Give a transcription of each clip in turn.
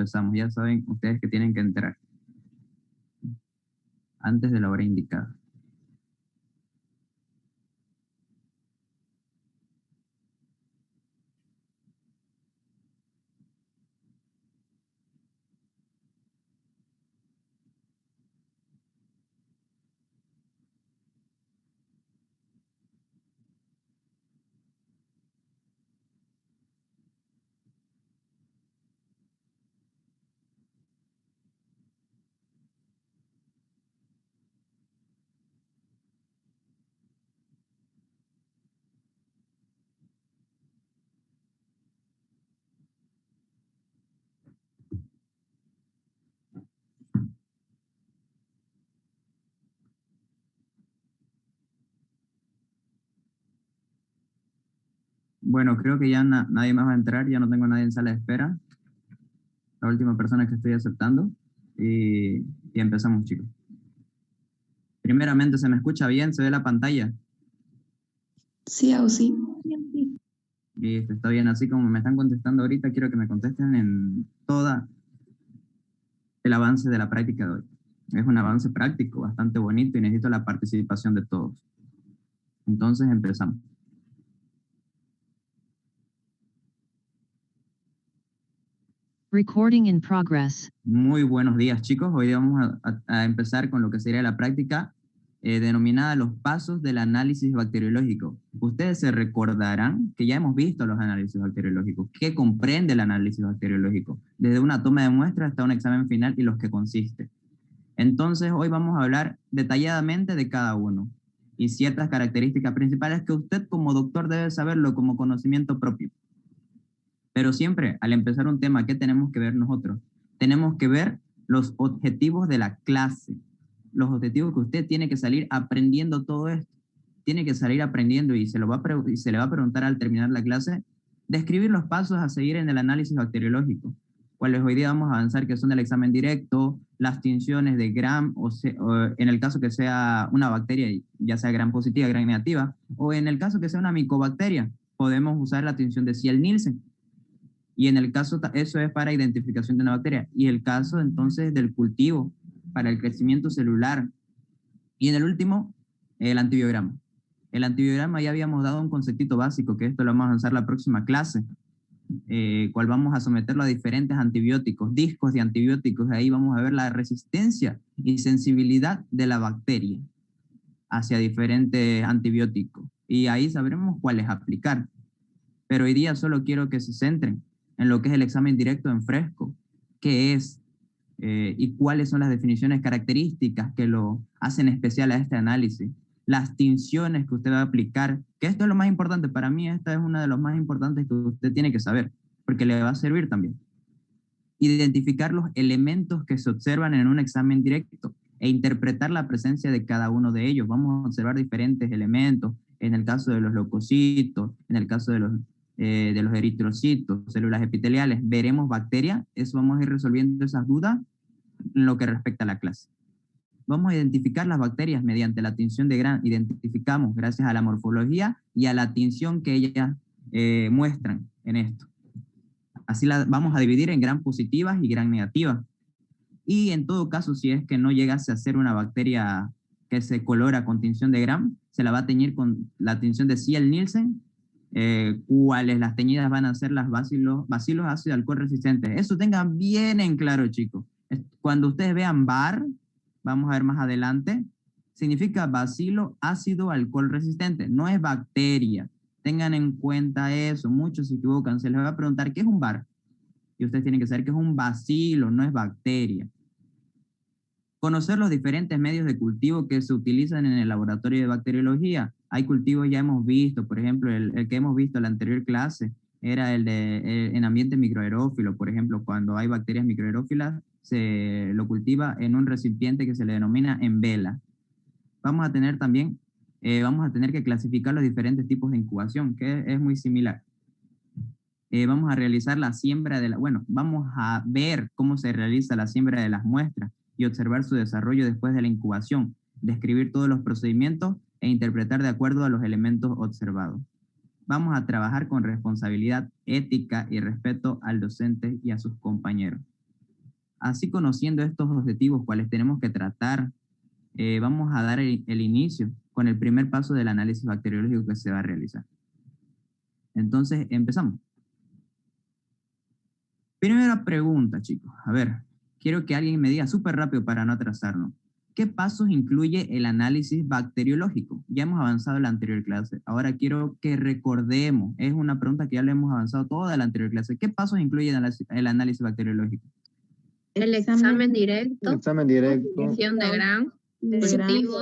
empezamos. Ya saben ustedes que tienen que entrar antes de la hora indicada. Bueno, creo que ya nadie más va a entrar, ya no tengo a nadie en sala de espera. La última persona que estoy aceptando. Y empezamos, chicos. Primeramente, ¿se me escucha bien? ¿Se ve la pantalla? Sí, sí. Listo, está bien. Así como me están contestando ahorita, quiero que me contesten en todo el avance de la práctica de hoy. Es un avance práctico bastante bonito y necesito la participación de todos. Entonces, empezamos. Recording in progress. Muy buenos días, chicos. Hoy vamos a empezar con lo que sería la práctica denominada los pasos del análisis bacteriológico. Ustedes se recordarán que ya hemos visto los análisis bacteriológicos. ¿Qué comprende el análisis bacteriológico? Desde una toma de muestra hasta un examen final y los que consiste. Entonces, hoy vamos a hablar detalladamente de cada uno y ciertas características principales que usted como doctor debe saberlo como conocimiento propio. Pero siempre, al empezar un tema, ¿qué tenemos que ver nosotros? Tenemos que ver los objetivos de la clase, los objetivos que usted tiene que salir aprendiendo todo esto. Tiene que salir aprendiendo y se le va a preguntar al terminar la clase, describir los pasos a seguir en el análisis bacteriológico, cuáles hoy día vamos a avanzar, que son el examen directo, las tinciones de Gram, o en el caso que sea una bacteria, ya sea Gram positiva, Gram negativa, o en el caso que sea una micobacteria, podemos usar la tinción de Ciel-Nielsen. Y en el caso, eso es para identificación de una bacteria. Y el caso entonces del cultivo para el crecimiento celular. Y en el último, el antibiograma. El antibiograma ya habíamos dado un conceptito básico, que esto lo vamos a avanzar la próxima clase, cual vamos a someterlo a diferentes antibióticos, discos de antibióticos. Ahí vamos a ver la resistencia y sensibilidad de la bacteria hacia diferentes antibióticos. Y ahí sabremos cuáles aplicar. Pero hoy día solo quiero que se centren en lo que es el examen directo en fresco, qué es y cuáles son las definiciones características que lo hacen especial a este análisis, las tinciones que usted va a aplicar, que esto es lo más importante. Para mí esta es una de los más importantes que usted tiene que saber, porque le va a servir también. Identificar los elementos que se observan en un examen directo e interpretar la presencia de cada uno de ellos. Vamos a observar diferentes elementos, en el caso de los leucocitos, en el caso de los eritrocitos, células epiteliales, veremos bacterias. Eso vamos a ir resolviendo esas dudas en lo que respecta a la clase. Vamos a identificar las bacterias mediante la tinción de Gram. Identificamos gracias a la morfología y a la tinción que ellas muestran en esto. Así las vamos a dividir en Gram positivas y Gram negativas. Y en todo caso, si es que no llegase a ser una bacteria que se colora con tinción de Gram, se la va a teñir con la tinción de Ciel-Nielsen, cuáles las teñidas van a ser las bacilos ácido alcohol resistentes. Eso tengan bien en claro, chicos. Cuando ustedes vean bar, vamos a ver más adelante, significa bacilo ácido alcohol resistente, no es bacteria. Tengan en cuenta eso, muchos se equivocan. Se les va a preguntar qué es un bar y ustedes tienen que saber que es un bacilo, no es bacteria. Conocer los diferentes medios de cultivo que se utilizan en el laboratorio de bacteriología. Hay cultivos ya hemos visto, por ejemplo, el que hemos visto en la anterior clase era en ambiente microaerófilo. Por ejemplo, cuando hay bacterias microaerófilas, se lo cultiva en un recipiente que se le denomina en vela. Vamos a tener también, vamos a tener que clasificar los diferentes tipos de incubación, que es muy similar. Vamos a realizar la siembra vamos a ver cómo se realiza la siembra de las muestras y observar su desarrollo después de la incubación, describir todos los procedimientos e interpretar de acuerdo a los elementos observados. Vamos a trabajar con responsabilidad, ética y respeto al docente y a sus compañeros. así conociendo estos objetivos, cuales tenemos que tratar, vamos a dar el inicio con el primer paso del análisis bacteriológico que se va a realizar. Entonces, empezamos. Primera pregunta, chicos. A ver, quiero que alguien me diga súper rápido para no atrasarnos. ¿Qué pasos incluye el análisis bacteriológico? Ya hemos avanzado en la anterior clase. Ahora quiero que recordemos. Es una pregunta que ya le hemos avanzado toda la anterior clase. ¿Qué pasos incluye el análisis bacteriológico? El examen directo, El examen directo, detección de Gram, De Gram, cultivo,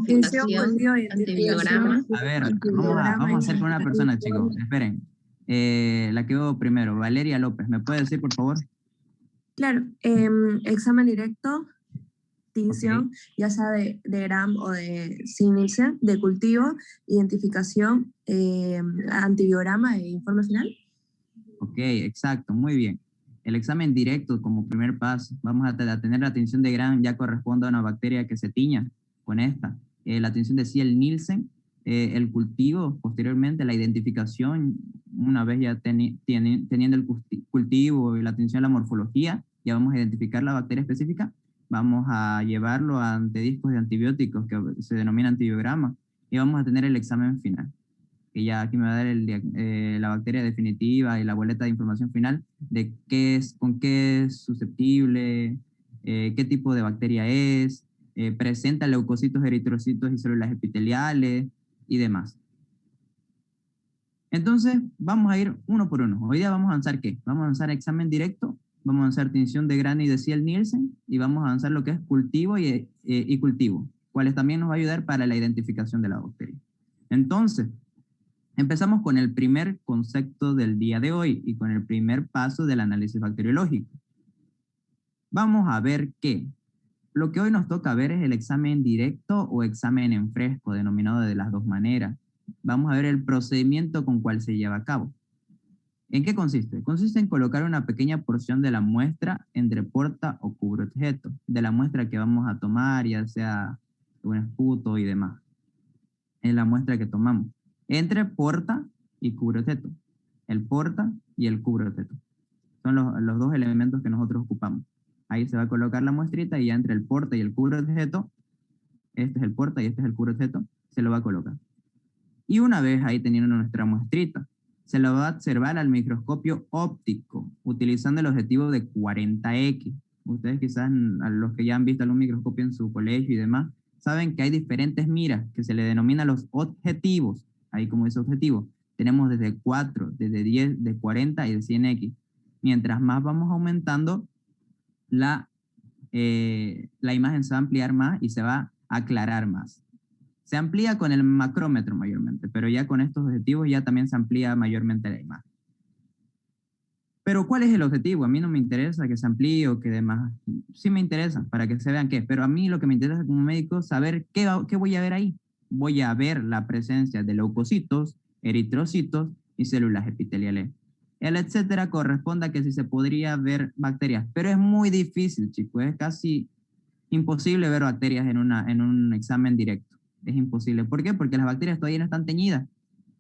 identificación, antibiograma. A ver, vamos a hacer con una persona, chicos. Esperen. La que veo primero, Valeria López. ¿Me puede decir, por favor? Claro, examen directo, tinción, ya sea de Gram o de Sinicen, de cultivo, identificación, antibiograma e informe final. Ok, exacto, muy bien. El examen directo como primer paso, vamos a tener la tinción de Gram, ya corresponde a una bacteria que se tiña con esta. La tinción de Ciel-Nielsen, el cultivo, posteriormente la identificación, una vez ya teniendo el cultivo y la tinción de la morfología, ya vamos a identificar la bacteria específica, vamos a llevarlo ante discos de antibióticos que se denomina antibiograma y vamos a tener el examen final, que ya aquí me va a dar la bacteria definitiva y la boleta de información final de con qué es susceptible, qué tipo de bacteria es, presenta leucocitos, eritrocitos y células epiteliales y demás. Entonces, vamos a ir uno por uno. Hoy día vamos a avanzar ¿qué? Vamos a avanzar examen directo, vamos a avanzar tinción de Gram y de Ciel-Nielsen y vamos a avanzar lo que es cultivo y cultivo, cuales también nos va a ayudar para la identificación de la bacteria. Entonces, empezamos con el primer concepto del día de hoy y con el primer paso del análisis bacteriológico. Vamos a ver que lo que hoy nos toca ver es el examen directo o examen en fresco, denominado de las dos maneras. Vamos a ver el procedimiento con cual se lleva a cabo. ¿En qué consiste? Consiste en colocar una pequeña porción de la muestra entre porta o cubreobjeto, de la muestra que vamos a tomar, ya sea un esputo y demás. Es la muestra que tomamos entre porta y cubreobjeto. El porta y el cubreobjeto. Son los dos elementos que nosotros ocupamos. Ahí se va a colocar la muestrita y ya entre el porta y el cubreobjeto, este es el porta y este es el cubreobjeto, se lo va a colocar. Y una vez ahí teniendo nuestra muestrita, se lo va a observar al microscopio óptico, utilizando el objetivo de 40X. Ustedes quizás, a los que ya han visto algún microscopio en su colegio y demás, saben que hay diferentes miras que se le denominan los objetivos. Ahí como dice objetivo, tenemos desde 4, desde 10, de 40 y de 100X. Mientras más vamos aumentando, la imagen se va a ampliar más y se va a aclarar más. Se amplía con el macrómetro mayormente, pero ya con estos objetivos ya también se amplía mayormente la imagen. Pero ¿cuál es el objetivo? A mí no me interesa que se amplíe o que demás. Sí me interesa para que se vean qué, pero a mí lo que me interesa como médico es saber qué voy a ver ahí. Voy a ver la presencia de leucocitos, eritrocitos y células epiteliales. El etcétera corresponde a que si se podría ver bacterias, pero es muy difícil, chicos, es casi imposible ver bacterias en un examen directo. Es imposible. ¿Por qué? Porque las bacterias todavía no están teñidas.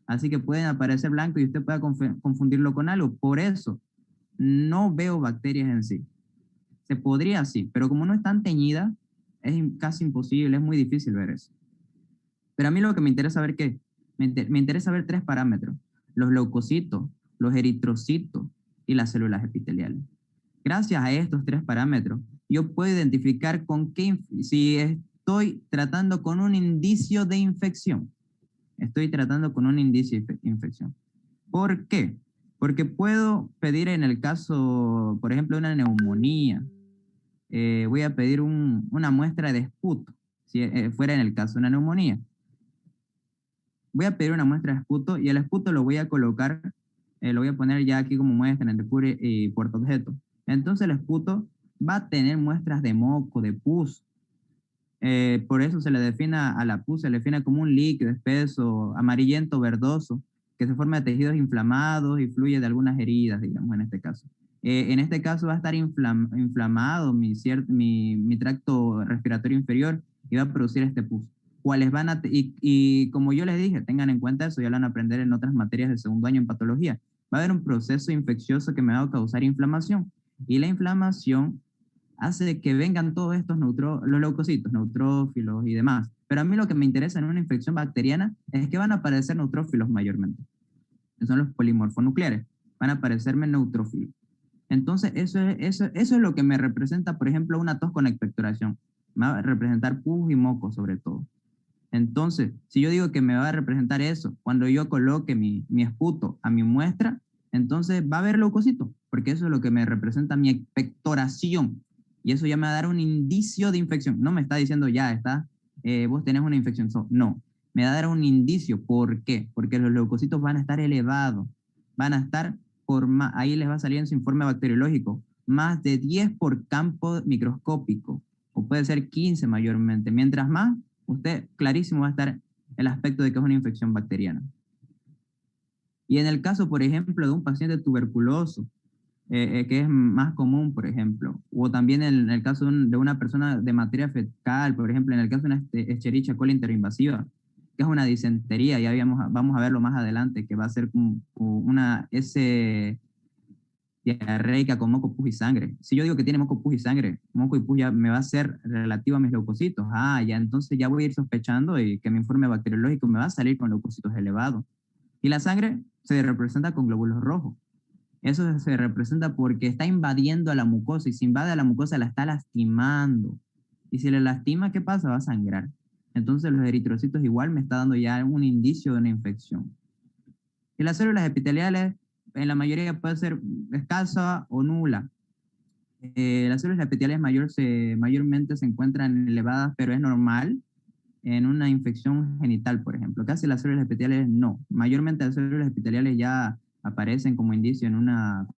Así que pueden aparecer blanco y usted pueda confundirlo con algo. Por eso, no veo bacterias en sí. Se podría sí, pero como no están teñidas, es casi imposible, es muy difícil ver eso. Pero a mí lo que me interesa ver ¿qué? Me interesa ver 3 parámetros. Los leucocitos, los eritrocitos y las células epiteliales. Gracias a estos 3 parámetros, yo puedo identificar con qué, si estoy tratando con un indicio de infección. Estoy tratando con un indicio de infección. ¿Por qué? Porque puedo pedir en el caso, por ejemplo, una neumonía. Voy a pedir una muestra de esputo, si fuera en el caso de una neumonía. Voy a pedir una muestra de esputo y el esputo lo voy a colocar, lo voy a poner ya aquí como muestra entre cubre y portaobjeto. Entonces el esputo va a tener muestras de moco, de pus. Por eso se le define a la pus, se le define como un líquido espeso, amarillento, verdoso, que se forma de tejidos inflamados y fluye de algunas heridas, digamos, en este caso. En este caso va a estar inflamado mi tracto respiratorio inferior y va a producir este pus. ¿Cuáles van a y como yo les dije, tengan en cuenta eso, ya lo van a aprender en otras materias de segundo año en patología. Va a haber un proceso infeccioso que me va a causar inflamación. Y la inflamación hace que vengan todos estos los leucocitos, neutrófilos y demás. Pero a mí lo que me interesa en una infección bacteriana es que van a aparecer neutrófilos mayormente, que son los polimorfonucleares, van a aparecerme neutrófilos. Entonces, eso es lo que me representa, por ejemplo, una tos con expectoración. Me va a representar pus y moco, sobre todo. Entonces, si yo digo que me va a representar eso, cuando yo coloque mi esputo a mi muestra, entonces va a haber leucocitos, porque eso es lo que me representa mi expectoración. Y eso ya me va a dar un indicio de infección. No me está diciendo, ya, vos tenés una infección. No, me va a dar un indicio. ¿Por qué? Porque los leucocitos van a estar elevados. Van a estar ahí les va a salir en su informe bacteriológico, más de 10 por campo microscópico, o puede ser 15 mayormente. Mientras más, usted clarísimo va a estar el aspecto de que es una infección bacteriana. Y en el caso, por ejemplo, de un paciente tuberculoso, que es más común, por ejemplo, o también en el caso de una persona de materia fecal, por ejemplo, en el caso de una Escherichia coli interinvasiva, que es una disentería, ya vamos a verlo más adelante, que va a ser una diarreica con moco, pus y sangre. Si yo digo que tiene moco, pus y sangre, moco y pus ya me va a ser relativo a mis leucocitos. Ya entonces ya voy a ir sospechando y que mi informe bacteriológico me va a salir con leucocitos elevados. Y la sangre se representa con glóbulos rojos. Eso se representa porque está invadiendo a la mucosa, y si invade a la mucosa la está lastimando. Y si le lastima, ¿qué pasa? Va a sangrar. Entonces los eritrocitos igual me está dando ya un indicio de una infección. Y las células epiteliales, en la mayoría puede ser escasa o nula. Las células epiteliales mayormente se encuentran elevadas, pero es normal en una infección genital, por ejemplo. Casi las células epiteliales no. Mayormente las células epiteliales ya aparecen como indicio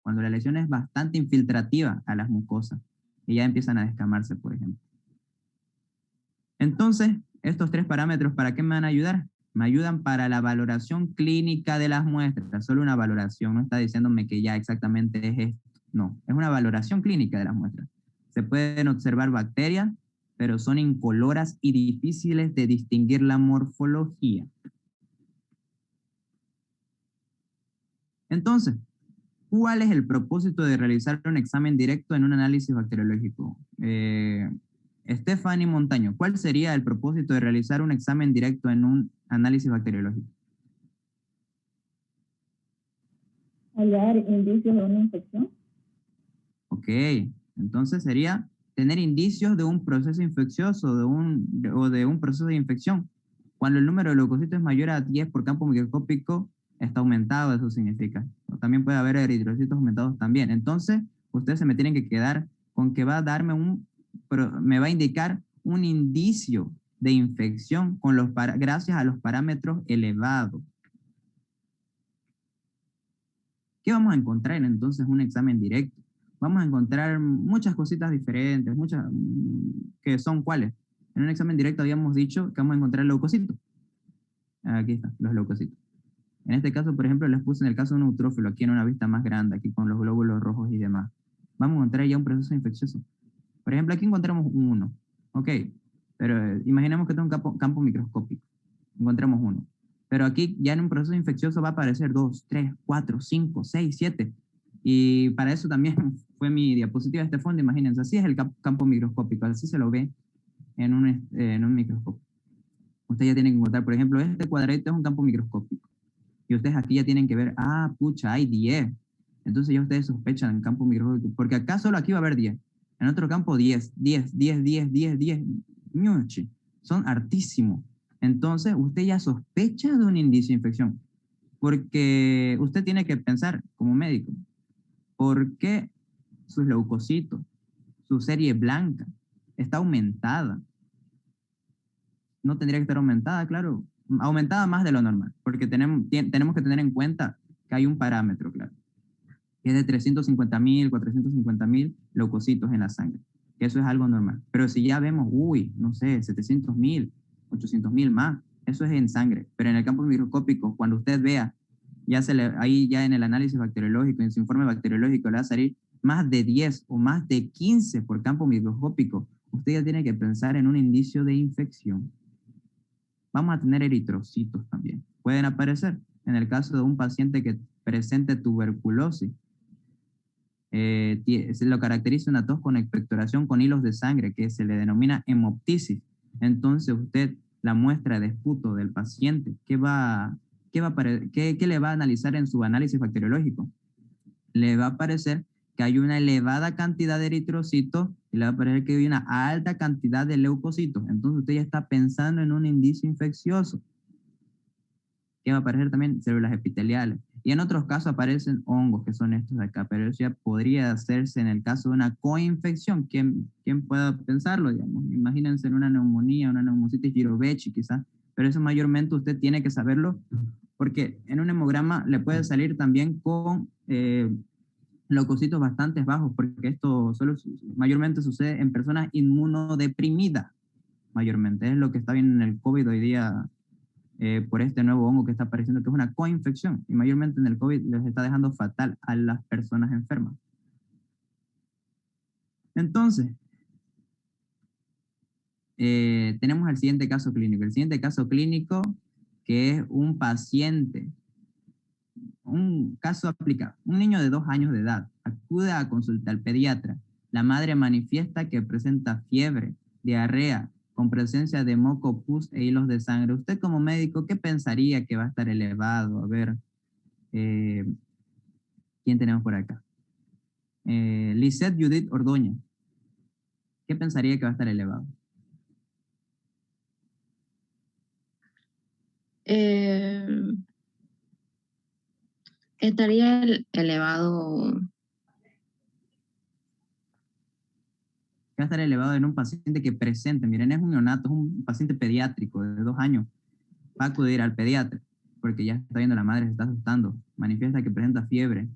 cuando la lesión es bastante infiltrativa a las mucosas y ya empiezan a descamarse, por ejemplo. Entonces, estos 3 parámetros, ¿para qué me van a ayudar? Me ayudan para la valoración clínica de las muestras. Solo una valoración, no está diciéndome que ya exactamente es esto. No, es una valoración clínica de las muestras. Se pueden observar bacterias, pero son incoloras y difíciles de distinguir la morfología. Entonces, ¿cuál es el propósito de realizar un examen directo en un análisis bacteriológico? Stephanie Montaño, ¿cuál sería el propósito de realizar un examen directo en un análisis bacteriológico? Hallar indicios de una infección. Ok, entonces sería tener indicios de un proceso infeccioso o de un proceso de infección. Cuando el número de leucocitos es mayor a 10 por campo microscópico, está aumentado, eso significa. También puede haber eritrocitos aumentados también. Entonces, ustedes se me tienen que quedar con que va a darme me va a indicar un indicio de infección gracias a los parámetros elevados. ¿Qué vamos a encontrar entonces en un examen directo? Vamos a encontrar muchas cositas diferentes, que son ¿cuáles? En un examen directo habíamos dicho que vamos a encontrar leucocitos. Aquí están los leucocitos. En este caso, por ejemplo, les puse en el caso de un neutrófilo, aquí en una vista más grande, aquí con los glóbulos rojos y demás. Vamos a encontrar ya un proceso infeccioso. Por ejemplo, aquí encontramos uno. Ok, pero imaginemos que tengo un campo microscópico. Encontramos uno. Pero aquí ya en un proceso infeccioso va a aparecer 2, 3, 4, 5, 6, 7. Y para eso también fue mi diapositiva de este fondo. Imagínense, así es el campo microscópico, así se lo ve en un microscopio. Ustedes ya tienen que encontrar, por ejemplo, este cuadradito es un campo microscópico. Y ustedes aquí ya tienen que ver, pucha, hay 10. Entonces ya ustedes sospechan en campo microscópico, porque acá solo aquí va a haber 10. En otro campo 10, 10, 10, 10, 10, 10. ¡Ñuchi! Son hartísimos. Entonces usted ya sospecha de un indicio de infección. Porque usted tiene que pensar como médico, ¿por qué sus leucocitos, su serie blanca, está aumentada? No tendría que estar aumentada, claro. Aumentada más de lo normal, porque tenemos que tener en cuenta que hay un parámetro, claro, que es de 350.000, 450.000 leucocitos en la sangre, que eso es algo normal. Pero si ya vemos, no sé, 700.000, 800.000 más, eso es en sangre. Pero en el campo microscópico, cuando usted vea, ahí ya en el análisis bacteriológico, en su informe bacteriológico, le va a salir más de 10 o más de 15 por campo microscópico. Usted ya tiene que pensar en un indicio de infección. Vamos a tener eritrocitos también. Pueden aparecer en el caso de un paciente que presente tuberculosis. Se lo caracteriza una tos con expectoración con hilos de sangre, que se le denomina hemoptisis. Entonces usted, la muestra de esputo del paciente, ¿qué le va a analizar en su análisis bacteriológico? Le va a parecer que hay una elevada cantidad de eritrocitos y le va a parecer que hay una alta cantidad de leucocitos. Entonces usted ya está pensando en un indicio infeccioso. Que va a aparecer también células epiteliales. Y en otros casos aparecen hongos, que son estos de acá, pero eso ya podría hacerse en el caso de una coinfección. ¿Quién pueda pensarlo, digamos? Imagínense en una neumonía, una neumocitis Girovechi quizás, pero eso mayormente usted tiene que saberlo, porque en un hemograma le puede salir también con leucocitos bastante bajos, porque esto mayormente sucede en personas inmunodeprimidas, mayormente. Es lo que está viendo en el COVID hoy día, por este nuevo hongo que está apareciendo, que es una coinfección, y mayormente en el COVID les está dejando fatal a las personas enfermas. Entonces, tenemos el siguiente caso clínico. El siguiente caso clínico, que es un paciente, un caso aplicado. Un niño de 2 años de edad acude a consulta al pediatra. La madre manifiesta que presenta fiebre, diarrea, con presencia de moco, pus e hilos de sangre. Usted como médico, ¿qué pensaría que va a estar elevado? A ver, ¿quién tenemos por acá? Lisette Judith Ordoña. ¿Qué pensaría que va a estar elevado? Estaría elevado. Va a estar elevado en un paciente que presente, miren, es un neonato, es un paciente pediátrico de 2 años. Va a acudir al pediatra, porque ya está viendo la madre, se está asustando. Manifiesta que presenta fiebre.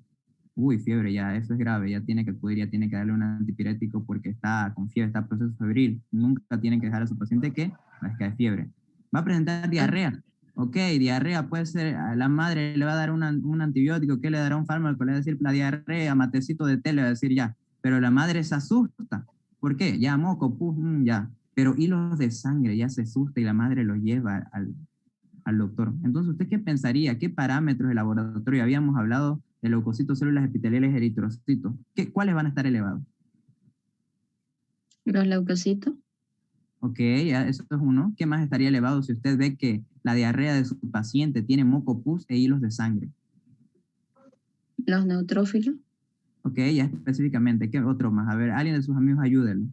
Uy, fiebre, ya, eso es grave, ya tiene que acudir, ya tiene que darle un antipirético porque está con fiebre, está en proceso febril. Nunca tienen que dejar a su paciente que padezca de fiebre. Va a presentar diarrea. Ok, diarrea puede ser, a la madre le va a dar un antibiótico, ¿qué le dará un fármaco? Le va a decir la diarrea, matecito de té, le va a decir ya. Pero la madre se asusta. ¿Por qué? Ya, moco, pus, ya. Pero hilos de sangre, ya se asusta y la madre lo lleva al doctor. Entonces, ¿usted qué pensaría? ¿Qué parámetros de laboratorio? Habíamos hablado de leucocitos, células epiteliales, eritrocitos. ¿Cuáles van a estar elevados? Los leucocitos. Ok, ya, eso es uno. ¿Qué más estaría elevado si usted ve que la diarrea de su paciente tiene moco, pus e hilos de sangre? Los neutrófilos. Ok, ya específicamente. ¿Qué otro más? A ver, alguien de sus amigos ayúdenlo.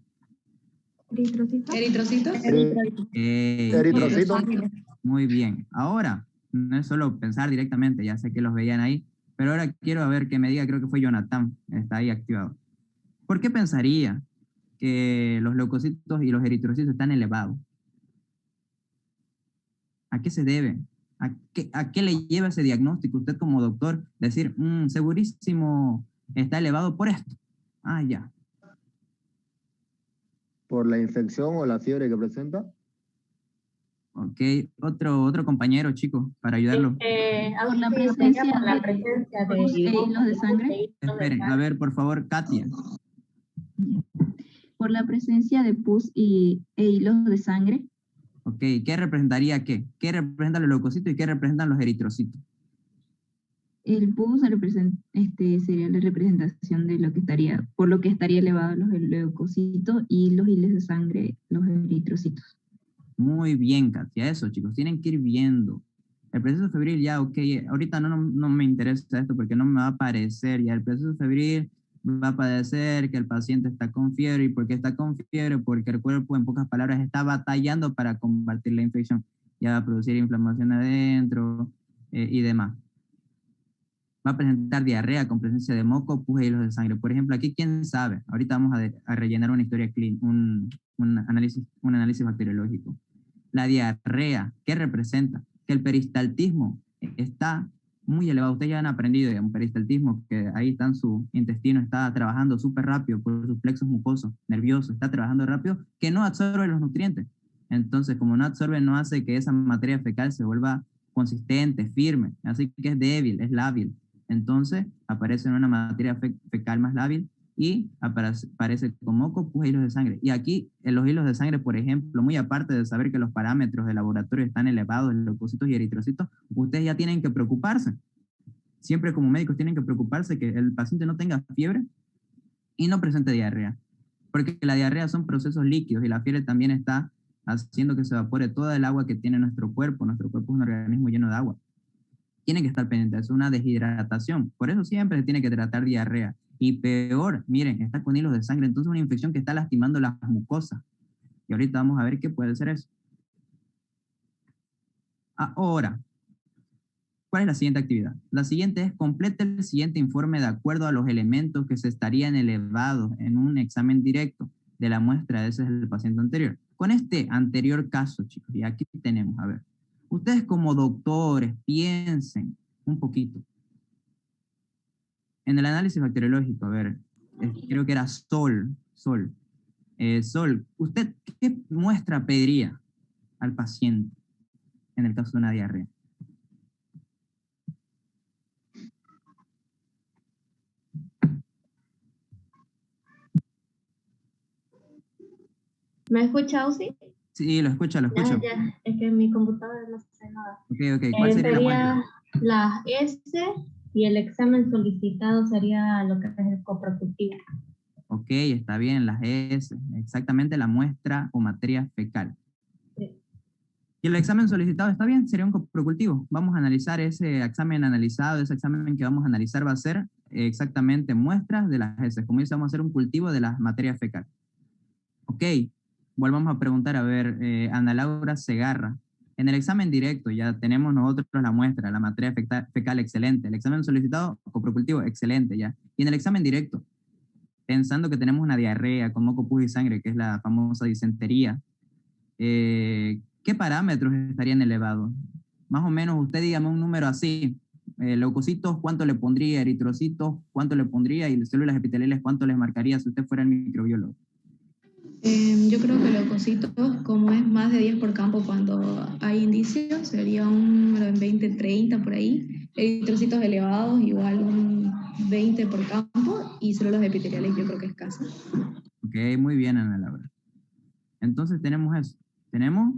¿Eritrocitos? Eritrocitos. Muy bien. Ahora, no es solo pensar directamente, ya sé que los veían ahí, pero ahora quiero ver que me diga, creo que fue Jonathan, está ahí activado. ¿Por qué pensaría que los leucocitos y los eritrocitos están elevados? ¿A qué se debe? ¿A qué le lleva ese diagnóstico? Usted como doctor, decir, segurísimo está elevado por esto. Ah, ya. ¿Por la infección o la fiebre que presenta? Ok, otro compañero, chicos, para ayudarlo. Por la presencia de hilos de sangre. Esperen, a ver, por favor, Katia. Por la presencia de pus e hilos de sangre. Ok, ¿qué representaría qué? ¿Qué representan los leucocitos y qué representan los eritrocitos? El pus sería la representación de lo que estaría, por lo que estaría elevado los leucocitos y los hilos de sangre, los eritrocitos. Muy bien, Katia, eso, chicos, tienen que ir viendo. El proceso febril ya, ok, ahorita no me interesa esto porque no me va a aparecer ya. El proceso febril va a padecer que el paciente está con fiebre. ¿Y por qué está con fiebre? Porque el cuerpo, en pocas palabras, está batallando para combatir la infección. Ya va a producir inflamación adentro y demás. Va a presentar diarrea con presencia de moco, pus e hilos de sangre. Por ejemplo, aquí, ¿quién sabe? Ahorita vamos a rellenar una historia clínica, un análisis bacteriológico. La diarrea, ¿qué representa? Que el peristaltismo está muy elevado. Ustedes ya han aprendido un peristaltismo, que ahí está en su intestino, está trabajando súper rápido por sus plexos mucosos, nerviosos, está trabajando rápido, que no absorbe los nutrientes. Entonces, como no absorbe, no hace que esa materia fecal se vuelva consistente, firme, así que es débil, es lábil. Entonces, aparece en una materia fecal más lábil y aparece con moco, pus e hilos de sangre. Y aquí, en los hilos de sangre, por ejemplo, muy aparte de saber que los parámetros de laboratorio están elevados en leucocitos y eritrocitos, ustedes ya tienen que preocuparse. Siempre como médicos tienen que preocuparse que el paciente no tenga fiebre, y no presente diarrea. Porque la diarrea son procesos líquidos y la fiebre también está haciendo que se evapore toda el agua que tiene nuestro cuerpo. Nuestro cuerpo es un organismo lleno de agua. Tiene que estar pendiente, es una deshidratación. Por eso siempre se tiene que tratar diarrea. Y peor, miren, está con hilos de sangre, entonces una infección que está lastimando las mucosas. Y ahorita vamos a ver qué puede ser eso. Ahora, ¿cuál es la siguiente actividad? La siguiente es complete el siguiente informe de acuerdo a los elementos que se estarían elevados en un examen directo de la muestra de ese del paciente anterior. Con este anterior caso, chicos, y aquí tenemos, a ver, ustedes como doctores piensen un poquito. En el análisis bacteriológico, a ver, creo que era Sol, ¿usted qué muestra pediría al paciente en el caso de una diarrea? ¿Me escucha, Uzi? Sí, lo escucho. Ya, es que mi computadora no sé nada. Ok. ¿Cuál sería la muestra? La S y el examen solicitado sería lo que es el coprocultivo. Ok, está bien, las S, exactamente la muestra o materia fecal. Sí. Y el examen solicitado está bien, sería un coprocultivo. Vamos a analizar ese examen analizado, ese examen que vamos a analizar va a ser exactamente muestras de las S. Como dice, vamos a hacer un cultivo de la materia fecal. Ok, volvamos a preguntar, a ver, Ana Laura Segarra. En el examen directo ya tenemos nosotros la muestra, la materia fecal, excelente. El examen solicitado, coprocultivo, excelente ya. Y en el examen directo, pensando que tenemos una diarrea con moco, pus y sangre, que es la famosa disentería, ¿qué parámetros estarían elevados? Más o menos, usted dígame un número así. Leucocitos, ¿cuánto le pondría? Eritrocitos, ¿cuánto le pondría? Y células epiteliales, ¿cuánto les marcaría si usted fuera el microbiólogo? Yo creo que leucocitos, como es más de 10 por campo cuando hay indicios, sería un número en 20-30 por ahí. Eritrocitos elevados, igual un 20 por campo, y células epiteliales yo creo que escasa. Ok, muy bien, Ana Laura. Entonces tenemos eso. Tenemos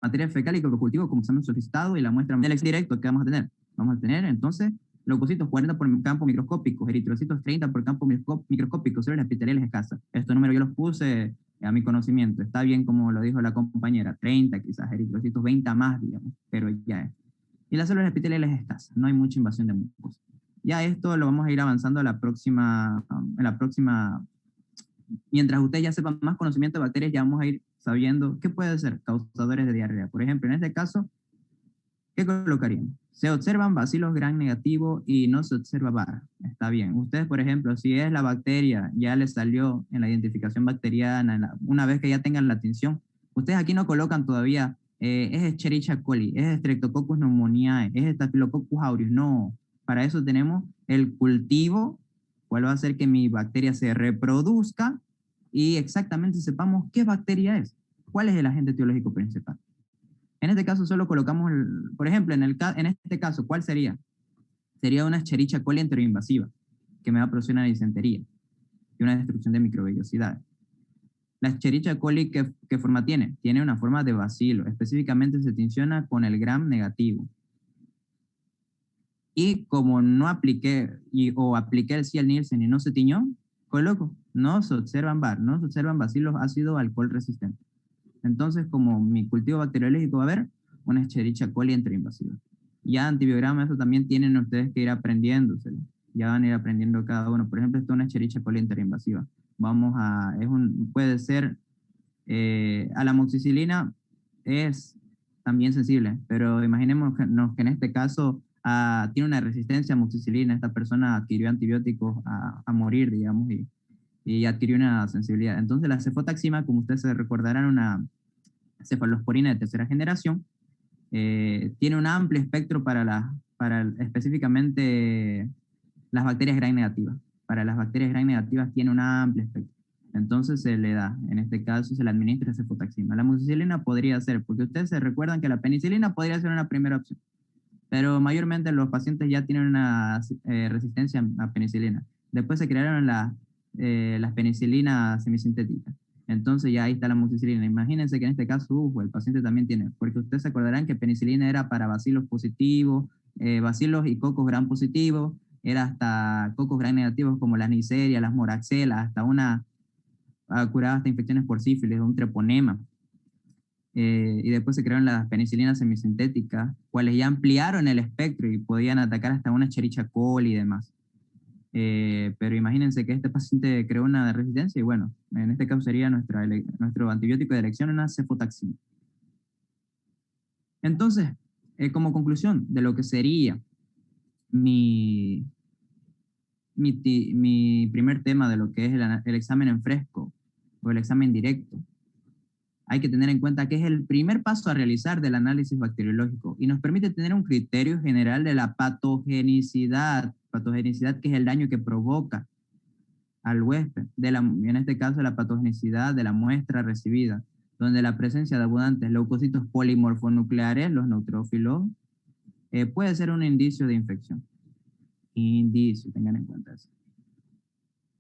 materia fecal y coprocultivo como examen solicitado y la muestra del ex directo que vamos a tener. Vamos a tener entonces leucocitos 40 por campo microscópico, eritrocitos 30 por campo microscópico, células epiteliales escasas. Estos números yo los puse a mi conocimiento. Está bien como lo dijo la compañera, 30 quizás, eritrocitos 20 más, digamos, pero ya es. Y las células epiteliales escasas, no hay mucha invasión de mucosas. Ya esto lo vamos a ir avanzando en la próxima, mientras ustedes ya sepan más conocimiento de bacterias, ya vamos a ir sabiendo qué puede ser causadores de diarrea. Por ejemplo, en este caso, ¿qué colocaríamos? Se observan bacilos gram negativo y no se observa VAR. Está bien. Ustedes, por ejemplo, si es la bacteria, ya les salió en la identificación bacteriana, una vez que ya tengan la tinción, ustedes aquí no colocan todavía, es Escherichia coli, es Streptococcus pneumoniae, es Staphylococcus aureus. No, para eso tenemos el cultivo, cuál va a hacer que mi bacteria se reproduzca y exactamente sepamos qué bacteria es, cuál es el agente etiológico principal. En este caso solo colocamos, por ejemplo, en este caso, ¿cuál sería? Sería una Escherichia coli enteroinvasiva, que me va a producir una disentería y una destrucción de microvellosidades. La Escherichia coli, ¿qué forma tiene? Tiene una forma de bacilo, específicamente se tinciona con el gram negativo. Y como no apliqué, o apliqué el Ciel-Nielsen y no se tiñó, coloco, no se observan VAR, no se observan bacilos ácido alcohol resistentes. Entonces, como mi cultivo bacteriológico va a haber una Escherichia coli enteroinvasiva. Ya antibiograma, eso también tienen ustedes que ir aprendiéndoselo. Ya van a ir aprendiendo cada uno. Por ejemplo, esto es una Escherichia coli enteroinvasiva. Puede ser, a la amoxicilina es también sensible, pero imaginémonos que en este caso tiene una resistencia a amoxicilina. Esta persona adquirió antibióticos a morir, digamos, y adquirió una sensibilidad. Entonces la cefotaxima, como ustedes se recordarán, una cefalosporina de tercera generación, tiene un amplio espectro para específicamente las bacterias gram negativas. Para las bacterias gram negativas tiene un amplio espectro. Entonces se le da, en este caso se le administra cefotaxima. La amoxicilina podría ser, porque ustedes se recuerdan que la penicilina podría ser una primera opción, pero mayormente los pacientes ya tienen una resistencia a penicilina. Después se crearon las penicilinas semisintéticas. Entonces ya ahí está la amoxicilina. Imagínense que en este caso el paciente también tiene, porque ustedes se acordarán que penicilina era para bacilos positivos, bacilos y cocos gram positivos, era hasta cocos gram negativos como las Neisseria, las Moraxella, hasta curaba hasta infecciones por sífilis, un treponema. Y después se crearon las penicilinas semisintéticas, cuales ya ampliaron el espectro y podían atacar hasta una Escherichia coli y demás. Pero imagínense que este paciente creó una resistencia y bueno, en este caso sería nuestro antibiótico de elección, una cefotaxima. Entonces, como conclusión de lo que sería mi primer tema de lo que es el examen en fresco o el examen directo, hay que tener en cuenta que es el primer paso a realizar del análisis bacteriológico y nos permite tener un criterio general de la patogenicidad que es el daño que provoca al huésped, en este caso la patogenicidad de la muestra recibida, donde la presencia de abundantes leucocitos polimorfonucleares, los neutrófilos, puede ser un indicio de infección. Indicio, tengan en cuenta eso.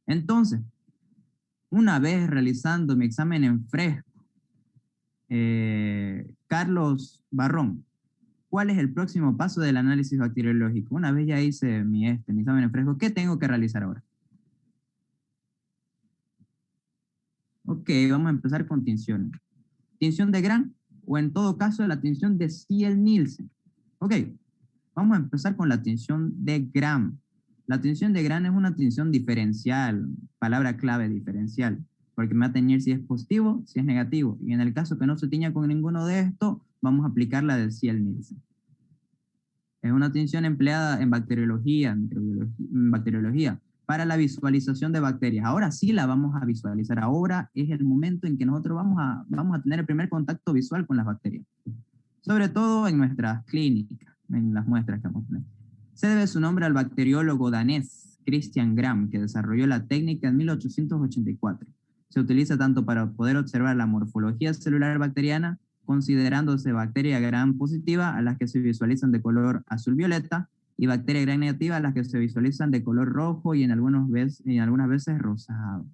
Entonces, una vez realizando mi examen en fresco, Carlos Barrón, ¿cuál es el próximo paso del análisis bacteriológico? Una vez ya hice mi examen en fresco, ¿qué tengo que realizar ahora? Ok, vamos a empezar con tinciones. Tinción de Gram o en todo caso la tinción de Ziel-Nielsen. Ok, vamos a empezar con la tinción de Gram. La tinción de Gram es una tinción diferencial, palabra clave diferencial, porque me va a teñir si es positivo, si es negativo. Y en el caso que no se tiña con ninguno de estos, vamos a aplicar la de Ziel-Nielsen. Es una tinción empleada en bacteriología, para la visualización de bacterias. Ahora sí la vamos a visualizar. Ahora es el momento en que nosotros vamos a tener el primer contacto visual con las bacterias. Sobre todo en nuestras clínicas, en las muestras que vamos a tener. Se debe su nombre al bacteriólogo danés Christian Gram, que desarrolló la técnica en 1884. Se utiliza tanto para poder observar la morfología celular bacteriana, considerándose bacteria Gram positiva a las que se visualizan de color azul-violeta y bacteria Gram negativa a las que se visualizan de color rojo y en algunas veces rosado.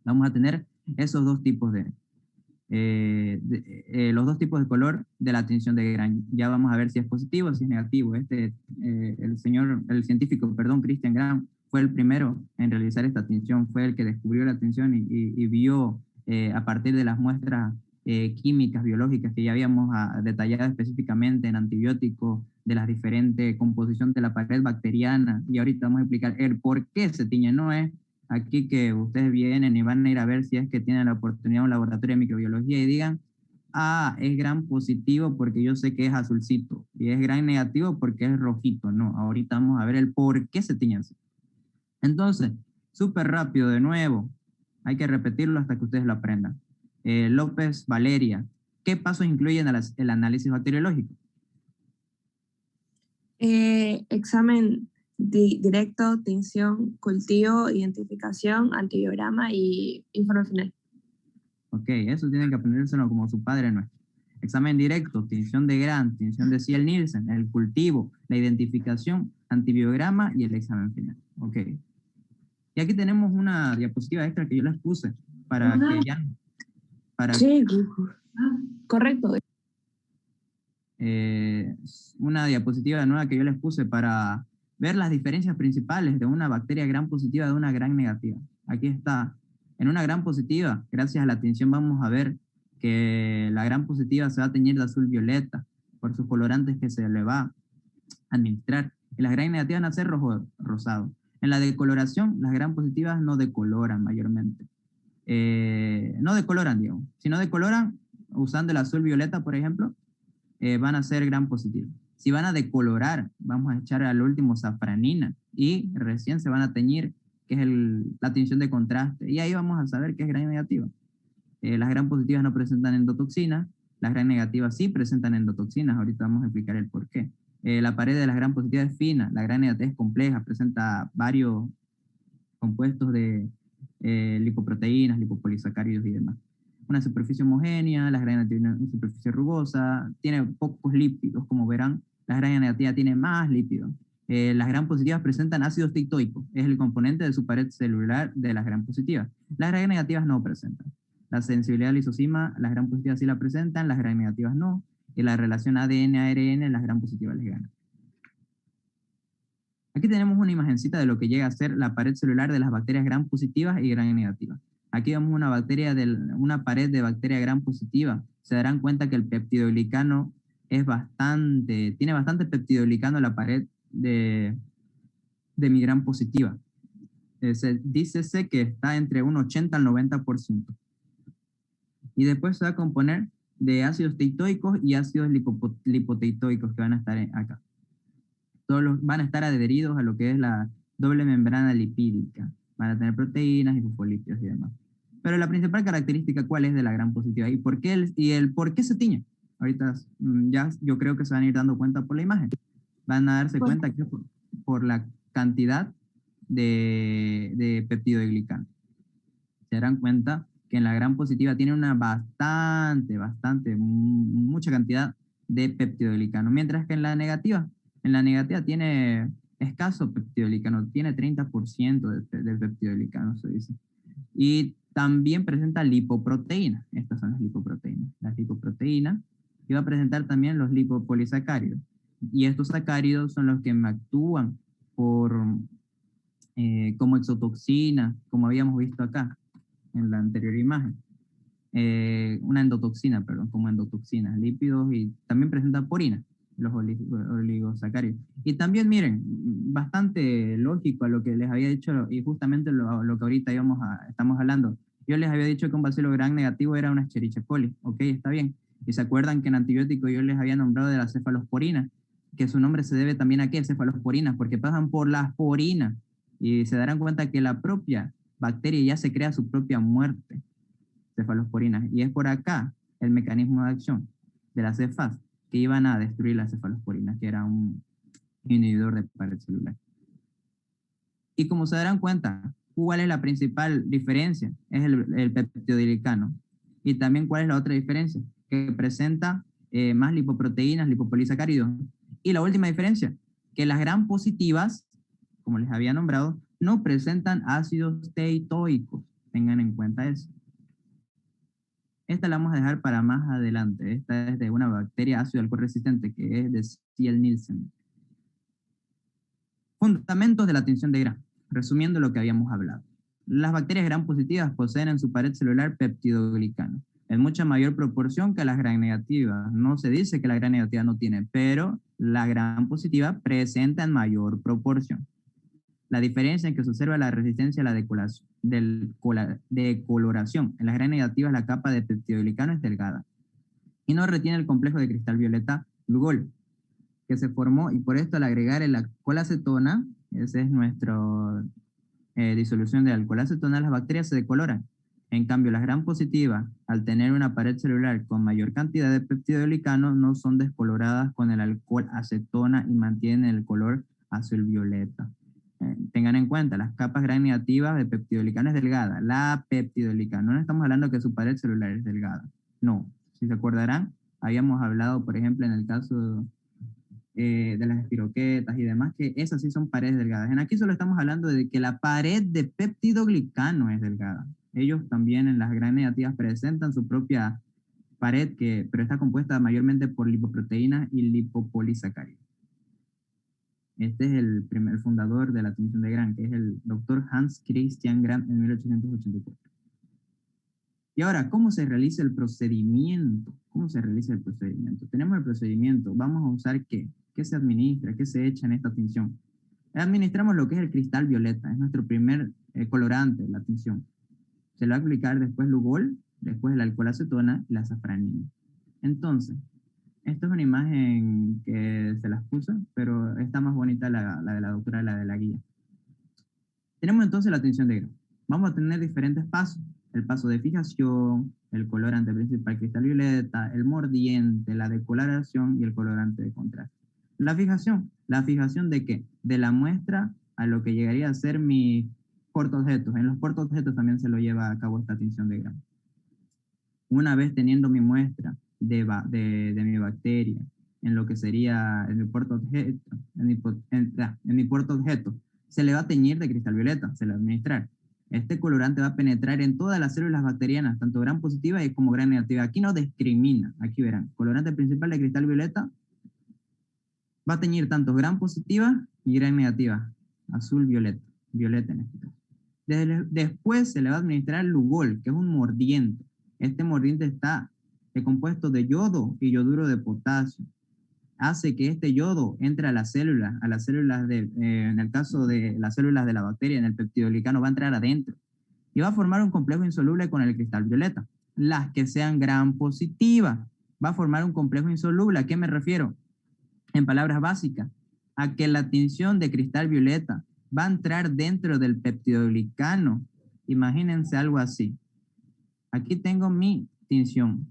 Vamos a tener esos dos tipos los dos tipos de color de la tinción de Gram. Ya vamos a ver si es positivo o si es negativo. El científico, Christian Gram, fue el primero en realizar esta tinción, fue el que descubrió la tinción y vio a partir de las muestras químicas, biológicas que ya habíamos detallado específicamente en antibióticos, de la diferente composición de la pared bacteriana, y ahorita vamos a explicar el por qué se tiñe. No es aquí que ustedes vienen y van a ir a ver si es que tienen la oportunidad en un laboratorio de microbiología y digan, es Gram positivo porque yo sé que es azulcito, y es Gram negativo porque es rojito. No, ahorita vamos a ver el por qué se tiñe así. Entonces, súper rápido de nuevo, hay que repetirlo hasta que ustedes lo aprendan. López Valeria, ¿qué pasos incluyen el análisis bacteriológico? Examen directo, tinción, cultivo, identificación, antibiograma y informe final. Ok, eso tienen que aprendérselo como su padre nuestro. Examen directo, tinción de Gram, tinción de Ziel-Nielsen, el cultivo, la identificación, antibiograma y el examen final. Ok. Y aquí tenemos una diapositiva extra que yo les puse para que ya... Sí, correcto. Una diapositiva nueva que yo les puse para ver las diferencias principales de una bacteria Gram positiva de una Gram negativa. Aquí está. En una Gram positiva, gracias a la tinción vamos a ver que la Gram positiva se va a teñir de azul violeta por sus colorantes que se le va a administrar. Y las Gram negativas van a ser rojo rosado. En la decoloración, las Gram positivas no decoloran mayormente. No decoloran, digamos. Si no decoloran, usando el azul violeta, por ejemplo, van a ser Gram positivos. Si van a decolorar, vamos a echar al último safranina y recién se van a teñir, que es la tinción de contraste. Y ahí vamos a saber que es Gram negativa. Las Gram positivas no presentan endotoxinas, las Gram negativas sí presentan endotoxinas. Ahorita vamos a explicar el por qué. La pared de las Gram positivas es fina, la Gram negativa es compleja, presenta varios compuestos de lipoproteínas, lipopolisacáridos y demás. Una superficie homogénea, las Gram negativas tienen una superficie rugosa, tiene pocos lípidos, como verán, las Gram negativas tienen más lípidos. Las Gram positivas presentan ácido tictoico, es el componente de su pared celular de las Gram positivas. Las Gram negativas no presentan. La sensibilidad al lisosima, las Gram positivas sí la presentan, las Gram negativas no. Y la relación ADN-ARN, las Gram positivas les ganan. Aquí tenemos una imagencita de lo que llega a ser la pared celular de las bacterias gram positivas y gram negativas. Aquí vemos una pared de bacteria gram positiva. Se darán cuenta que el peptidoglicano tiene bastante peptidoglicano la pared de mi gram positiva. Dícese que está entre un 80 al 90%. Y después se va a componer de ácidos teitoicos y ácidos lipoteitoicos que van a estar acá. Todos van a estar adheridos a lo que es la doble membrana lipídica. Van a tener proteínas y fosfolípidos y demás. Pero la principal característica, ¿cuál es de la gram positiva? ¿Y por qué por qué se tiñe? Ahorita ya yo creo que se van a ir dando cuenta por la imagen. Van a darse cuenta que por la cantidad de peptidoglicano. Se darán cuenta que en la gram positiva tiene una mucha cantidad de peptidoglicano, mientras que en la negativa tiene escaso peptidoglicano, tiene 30% de peptidoglicano, se dice. Y también presenta lipoproteínas. Estas son las lipoproteínas. Las lipoproteínas, y va a presentar también los lipopolisacáridos. Y estos sacáridos son los que actúan como exotoxina, como habíamos visto acá en la anterior imagen. Una endotoxina, como endotoxina, lípidos, y también presenta porina, los oligosacáridos. Y también, miren, bastante lógico a lo que les había dicho, y justamente lo que ahorita estamos hablando. Yo les había dicho que un bacilo gram negativo era una Escherichia coli. Ok, está bien. Y se acuerdan que en antibiótico yo les había nombrado de la cefalosporina, que su nombre se debe también a qué, cefalosporinas, porque pasan por las porinas. Y se darán cuenta que la propia bacteria ya se crea su propia muerte, cefalosporinas. Y es por acá el mecanismo de acción de las cefas que iban a destruir las cefalosporinas, que era un inhibidor de pared celular. Y como se darán cuenta, ¿cuál es la principal diferencia? Es el peptidoglicano. Y también, ¿cuál es la otra diferencia? Que presenta más lipoproteínas, lipopolisacáridos. Y la última diferencia, que las gram positivas, como les había nombrado, no presentan ácidos teitoicos. Tengan en cuenta eso. Esta la vamos a dejar para más adelante. Esta es de una bacteria ácido alcohol resistente, que es de Ciel-Nielsen. Fundamentos de la tinción de gram. Resumiendo lo que habíamos hablado. Las bacterias gram positivas poseen en su pared celular peptidoglicano, en mucha mayor proporción que las gram negativas. No se dice que la gram negativa no tiene, pero la gram positiva presenta en mayor proporción. La diferencia en que se observa la resistencia a la decoloración. En las gram negativas la capa de peptidoglicano es delgada y no retiene el complejo de cristal violeta Lugol, que se formó, y por esto al agregar el alcoholacetona, esa es nuestra disolución de alcoholacetona, las bacterias se decoloran. En cambio, las gram positivas, al tener una pared celular con mayor cantidad de peptidoglicano, no son descoloradas con el alcohol acetona y mantienen el color azul violeta. Tengan en cuenta, las capas gram negativas de peptidoglicano es delgada. La peptidoglicano, no estamos hablando que su pared celular es delgada. No, si se acordarán, habíamos hablado, por ejemplo, en el caso de las espiroquetas y demás, que esas sí son paredes delgadas. En aquí solo estamos hablando de que la pared de peptidoglicano es delgada. Ellos también en las gram negativas presentan su propia pared, pero está compuesta mayormente por lipoproteínas y lipopolisacáridos. Este es el primer fundador de la tinción de Gram, que es el doctor Hans Christian Gram en 1884. Y ahora, ¿cómo se realiza el procedimiento? ¿Cómo se realiza el procedimiento? Tenemos el procedimiento. Vamos a usar ¿qué? ¿Qué se administra? ¿Qué se echa en esta tinción? Administramos lo que es el cristal violeta. Es nuestro primer colorante, la tinción. Se le va a aplicar después Lugol, después el alcoholacetona y la safranina. Entonces, esta es una imagen que se las puse, pero está más bonita la de la doctora, la de la guía. Tenemos entonces la tinción de Gram. Vamos a tener diferentes pasos. El paso de fijación, el colorante principal cristal violeta, el mordiente, la decoloración y el colorante de contraste. La fijación ¿de qué? De la muestra a lo que llegaría a ser mi portaobjetos. En los portaobjetos también se lo lleva a cabo esta tinción de Gram. Una vez teniendo mi muestra de mi bacteria en lo que sería en mi portaobjeto, se le va a teñir de cristal violeta, se le va a administrar. Este colorante va a penetrar en todas las células bacterianas, tanto gram positiva como gram negativa. Aquí no discrimina, aquí verán, colorante principal de cristal violeta Va a teñir tanto gran positiva y gran negativa, azul, violeta, violeta en este caso. Después se le va a administrar el lugol, que es un mordiente. Este mordiente está compuesto de yodo y yoduro de potasio. Hace que este yodo entre a las células en el caso de las células de la bacteria, en el peptidoglicano, va a entrar adentro y va a formar un complejo insoluble con el cristal violeta. Las que sean gran positivas, va a formar un complejo insoluble. ¿A qué me refiero? En palabras básicas, a que la tinción de cristal violeta va a entrar dentro del peptidoglicano. Imagínense algo así. Aquí tengo mi tinción,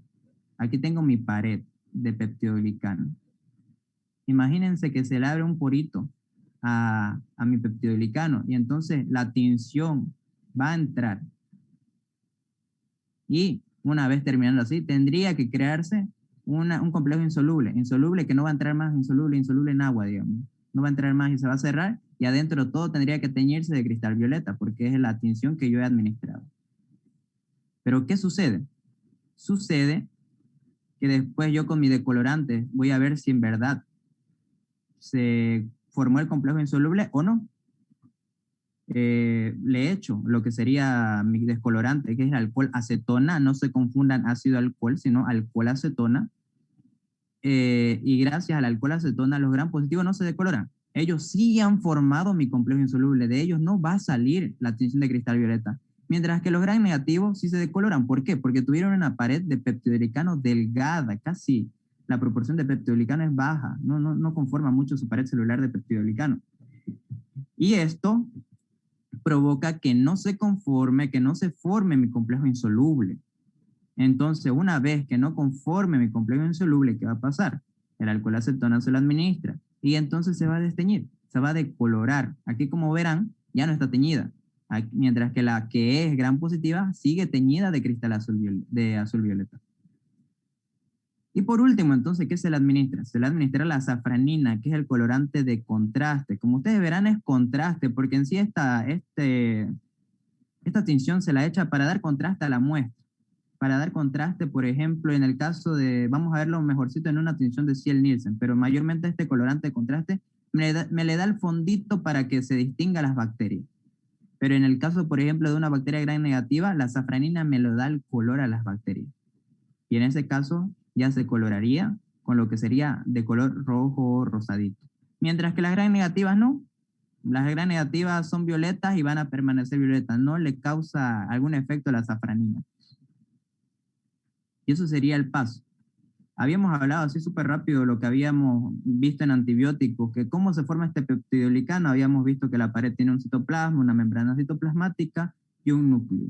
aquí tengo mi pared de peptidoglicano. Imagínense que se le abre un porito a mi peptidoglicano y entonces la tinción va a entrar. Y una vez terminando así, tendría que crearse un complejo insoluble que no va a entrar más, insoluble en agua, digamos. No va a entrar más y se va a cerrar y adentro todo tendría que teñirse de cristal violeta porque es la tinción que yo he administrado. Pero ¿qué sucede? Sucede que después yo con mi decolorante voy a ver si en verdad se formó el complejo insoluble o no. Le echo lo que sería mi descolorante, que es el alcohol acetona. No se confundan ácido alcohol, sino alcohol acetona. Y gracias al alcohol acetona los gram positivos no se decoloran. Ellos sí han formado mi complejo insoluble. De ellos no va a salir la tinción de cristal violeta. Mientras que los gram negativos sí se decoloran. ¿Por qué? Porque tuvieron una pared de peptidoglicano delgada, casi la proporción de peptidoglicano es baja. No conforma mucho su pared celular de peptidoglicano. Y esto provoca que no se forme mi complejo insoluble. Entonces, una vez que no conforme mi complejo insoluble, ¿qué va a pasar? El alcohol acetona se lo administra y entonces se va a desteñir, se va a decolorar. Aquí, como verán, ya no está teñida. Mientras que la que es gran positiva sigue teñida de cristal azul violeta. Y por último, entonces, ¿qué se le administra? Se le administra la safranina, que es el colorante de contraste. Como ustedes verán, es contraste, porque en sí esta tinción se la echa para dar contraste a la muestra. Para dar contraste, por ejemplo, en el caso de, vamos a verlo mejorcito en una tinción de Ciel-Nielsen, pero mayormente este colorante de contraste me le da el fondito para que se distinga las bacterias. Pero en el caso, por ejemplo, de una bacteria gram negativa, la safranina me lo da el color a las bacterias. Y en ese caso ya se coloraría con lo que sería de color rojo o rosadito. Mientras que las gram negativas no. Las gram negativas son violetas y van a permanecer violetas. No le causa algún efecto a la safranina. Y eso sería el paso. Habíamos hablado así súper rápido de lo que habíamos visto en antibióticos, que cómo se forma este peptidoglicano. Habíamos visto que la pared tiene un citoplasma, una membrana citoplasmática y un núcleo.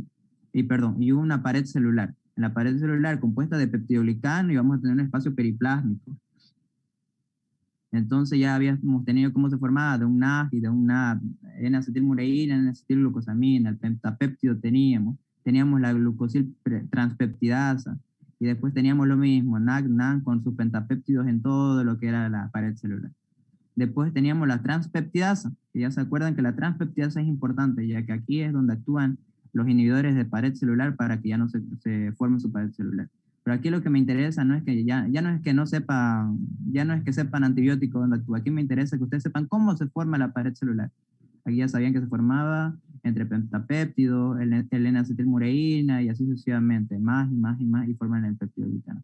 Y una pared celular. En la pared celular compuesta de peptidoglicano y vamos a tener un espacio periplásmico. Entonces ya habíamos tenido cómo se formaba de un NAG y de una N-acetilmureína, N-acetilglucosamina, el pentapéptido teníamos la glucosil transpeptidasa. Y después teníamos lo mismo, NAC, NAN, con sus pentapéptidos en todo lo que era la pared celular. Después teníamos la transpeptidasa, que ya se acuerdan que la transpeptidasa es importante, ya que aquí es donde actúan los inhibidores de pared celular para que ya no se forme su pared celular. Pero aquí lo que me interesa no es que ya no es que no sepan, ya no es que sepan antibióticos donde actúa. Aquí me interesa que ustedes sepan cómo se forma la pared celular. Aquí ya sabían que se formaba entre pentapéptido, el N-acetilmureína y así sucesivamente, más y forman el peptidoglicano.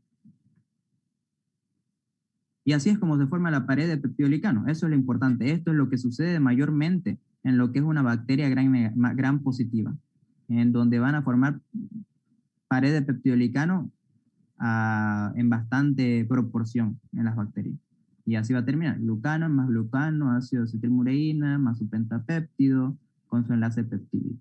Y así es como se forma la pared de peptidoglicano. Eso es lo importante. Esto es lo que sucede mayormente en lo que es una bacteria gram positiva, en donde van a formar pared de peptidoglicano en bastante proporción en las bacterias. Y así va a terminar. Glucano, ácido acetilmureína, más su pentapéptido, con su enlace peptídico.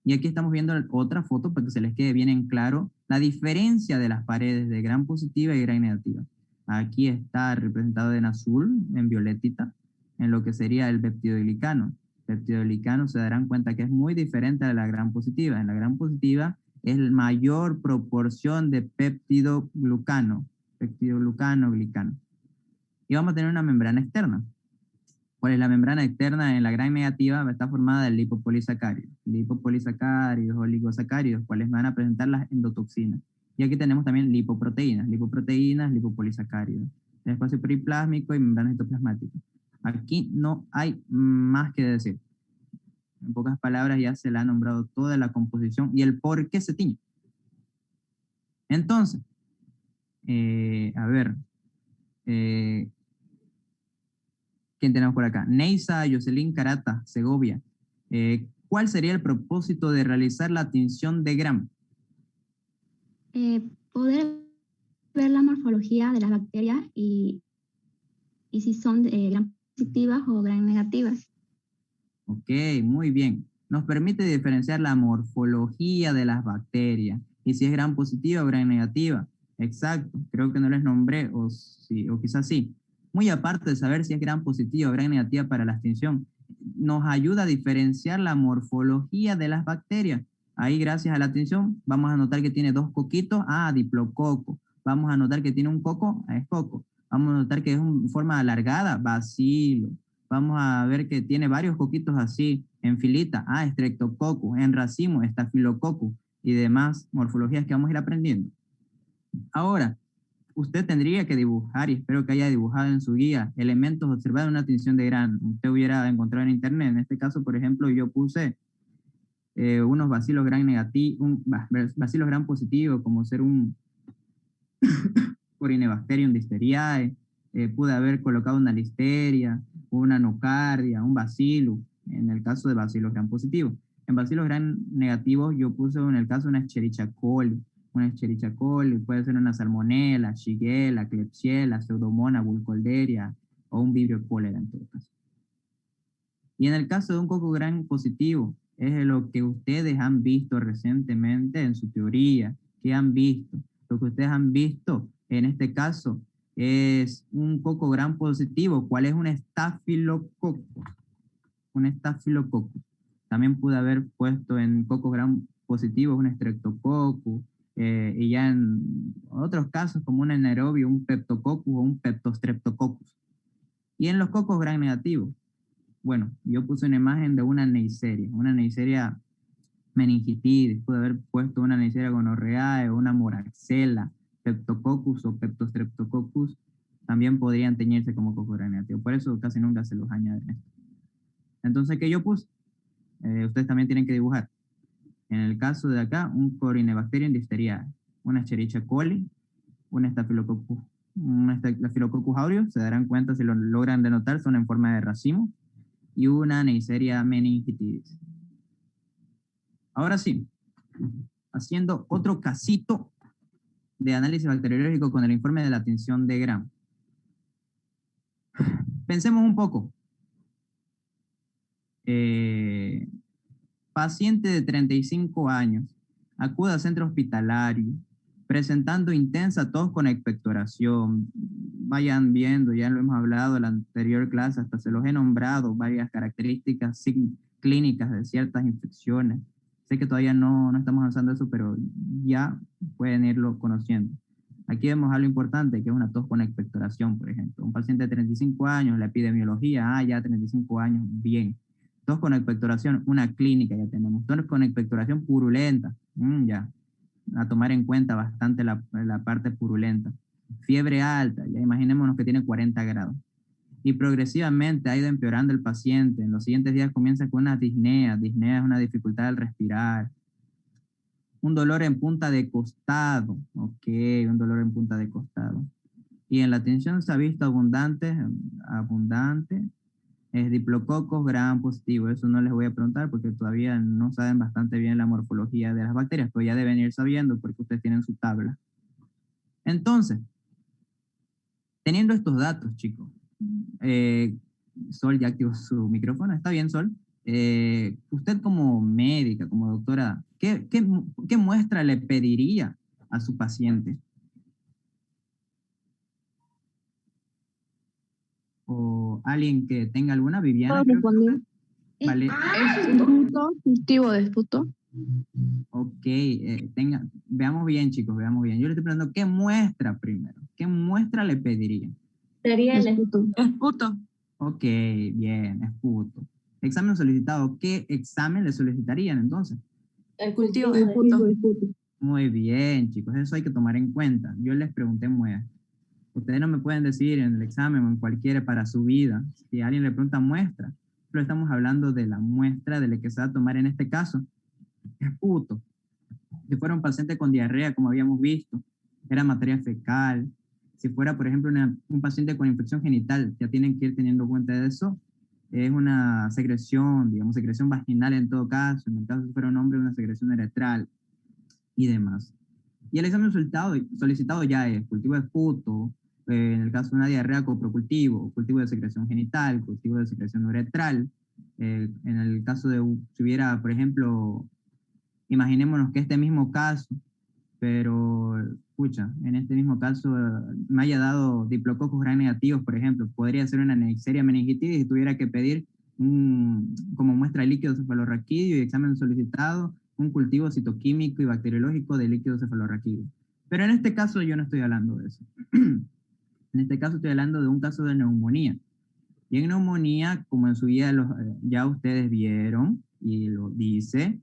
Y aquí estamos viendo otra foto para que se les quede bien en claro la diferencia de las paredes de gram positiva y gram negativa. Aquí está representado en azul, en violetita, en lo que sería el peptidoglicano. El peptidoglicano se darán cuenta que es muy diferente a la gram positiva. En la gram positiva es la mayor proporción de peptidoglucano, glicano. Y vamos a tener una membrana externa. ¿Cuál es la membrana externa? En la gram negativa está formada de lipopolisacáridos, oligosacáridos, cuales van a presentar las endotoxinas. Y aquí tenemos también lipoproteínas, lipopolisacáridos. el espacio periplásmico y membrana citoplasmática. Aquí no hay más que decir. En pocas palabras ya se le ha nombrado toda la composición y el por qué se tiñe. Entonces, a ver, ¿quién tenemos por acá? Neisa Jocelyn Carata, Segovia. ¿Cuál sería el propósito de realizar la tinción de Gram? Poder ver la morfología de las bacterias y si son gram positivas o gram negativas. Ok, muy bien. Nos permite diferenciar la morfología de las bacterias y si es gram positiva o gram negativa. Exacto, creo que no les nombré, o quizás sí. Muy aparte de saber si es gram positiva o gram negativa para la extinción, nos ayuda a diferenciar la morfología de las bacterias. Ahí, gracias a la extinción, vamos a notar que tiene 2 coquitos, diplococo. Vamos a notar que tiene un coco, es coco. Vamos a notar que es en forma alargada, bacilo. Vamos a ver que tiene varios coquitos así, en filita, streptococcus, en racimo, estafilococcus y demás morfologías que vamos a ir aprendiendo. Ahora, usted tendría que dibujar, y espero que haya dibujado en su guía, elementos observados en una tinción de Gram. Usted hubiera encontrado en internet. En este caso, por ejemplo, yo puse unos bacilos Gram negativos, bacilos Gram positivos, como ser un Corynebacterium difteriae, pude haber colocado una listeria, una nocardia, un bacillus, en el caso de bacilos Gram positivos. En bacilos Gram negativos yo puse en el caso una Escherichia coli, puede ser una Salmonella, Shigella, Klebsiella, Pseudomonas, Burkholderia o un Vibrio cólera en todo caso. Y en el caso de un coco Gram positivo, es lo que ustedes han visto recientemente en su teoría, que han visto. Lo que ustedes han visto en este caso es un coco Gram positivo, ¿cuál es un Staphylococcus? Un Staphylococcus. También pude haber puesto en cocos Gram positivos un Streptococcus, y ya en otros casos como un anaerobio, un Peptococcus o un Peptostreptococcus. Y en los cocos Gram negativos, bueno, yo puse una imagen de una Neisseria meningitidis, pude haber puesto una Neisseria gonorrhoeae o una Moraxella, Peptococcus o Peptostreptococcus, también podrían teñirse como coco Gram negativo. Por eso casi nunca se los añaden. Entonces, ¿qué yo puse? Ustedes también tienen que dibujar. En el caso de acá, un Corynebacterium difteriae, una Escherichia coli, un Staphylococcus aureus, se darán cuenta si lo logran denotar, son en forma de racimo, y una Neisseria meningitidis. Ahora sí, haciendo otro casito de análisis bacteriológico con el informe de la tinción de Gram. Pensemos un poco. Paciente de 35 años, acude al centro hospitalario, presentando intensa tos con expectoración. Vayan viendo, ya lo hemos hablado en la anterior clase, hasta se los he nombrado, varias características clínicas de ciertas infecciones. Sé que todavía no estamos avanzando eso, pero ya pueden irlo conociendo. Aquí vemos algo importante, que es una tos con expectoración, por ejemplo. Un paciente de 35 años, la epidemiología, ya 35 años, bien. Tos con expectoración, una clínica ya tenemos. Tos con expectoración purulenta, ya. A tomar en cuenta bastante la parte purulenta. Fiebre alta, ya imaginémonos que tiene 40 grados. Y progresivamente ha ido empeorando el paciente. En los siguientes días comienza con una disnea. Disnea es una dificultad al respirar. Un dolor en punta de costado. Ok, un dolor en punta de costado. Y en la tinción se ha visto abundante, es diplococos Gram positivo. Eso no les voy a preguntar porque todavía no saben bastante bien la morfología de las bacterias, pero ya deben ir sabiendo porque ustedes tienen su tabla. Entonces, teniendo estos datos, chicos, Sol ya activó su micrófono. ¿Está bien, Sol? Usted como médica, como doctora, ¿qué muestra le pediría a su paciente? O alguien que tenga alguna, Viviana. Vale. Esputo, cultivo de esputo. Ok, veamos bien, chicos, veamos bien. Yo le estoy preguntando, ¿qué muestra primero? ¿Qué muestra le pediría? Sería el Esputo. Ok, bien, esputo. Examen solicitado, ¿qué examen le solicitarían entonces? el Cultivo de esputo. Muy bien, chicos, eso hay que tomar en cuenta. Yo les pregunté muestra. Ustedes no me pueden decir en el examen o en cualquiera para su vida, si alguien le pregunta muestra, pero estamos hablando de la muestra de la que se va a tomar en este caso. Es puto. Si fuera un paciente con diarrea, como habíamos visto, era materia fecal. Si fuera, por ejemplo, un paciente con infección genital, ya tienen que ir teniendo cuenta de eso. Es una secreción, digamos, secreción vaginal en todo caso. En el caso si fuera un hombre, una secreción uretral y demás. Y el examen solicitado ya es cultivo de puto, en el caso de una diarrea, coprocultivo, cultivo de secreción genital, cultivo de secreción uretral. En el caso de si hubiera, por ejemplo, imaginémonos que este mismo caso, pero, escucha, en este mismo caso me haya dado diplococos gram negativos, por ejemplo, podría ser una Neisseria meningitidis y tuviera que pedir como muestra de líquido cefalorraquídeo y examen solicitado, un cultivo citoquímico y bacteriológico de líquido cefalorraquídeo. Pero en este caso yo no estoy hablando de eso. En este caso estoy hablando de un caso de neumonía. Y en neumonía, como en su guía ya ustedes vieron, y lo dice,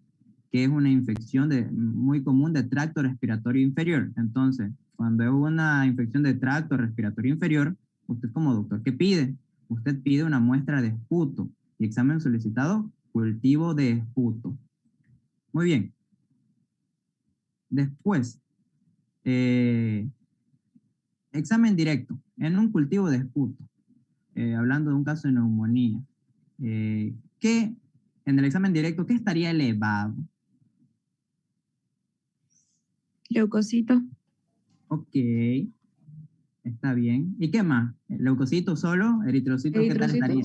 que es una infección muy común de tracto respiratorio inferior. Entonces, cuando es una infección de tracto respiratorio inferior, usted como doctor, ¿qué pide? Usted pide una muestra de esputo y examen solicitado, cultivo de esputo. Muy bien. Después, examen directo en un cultivo de esputo, hablando de un caso de neumonía. ¿Qué en el examen directo, qué estaría elevado? Leucocito. Ok, está bien. ¿Y qué más? ¿Leucocito solo? ¿Eritrocitos? ¿Qué tal estaría?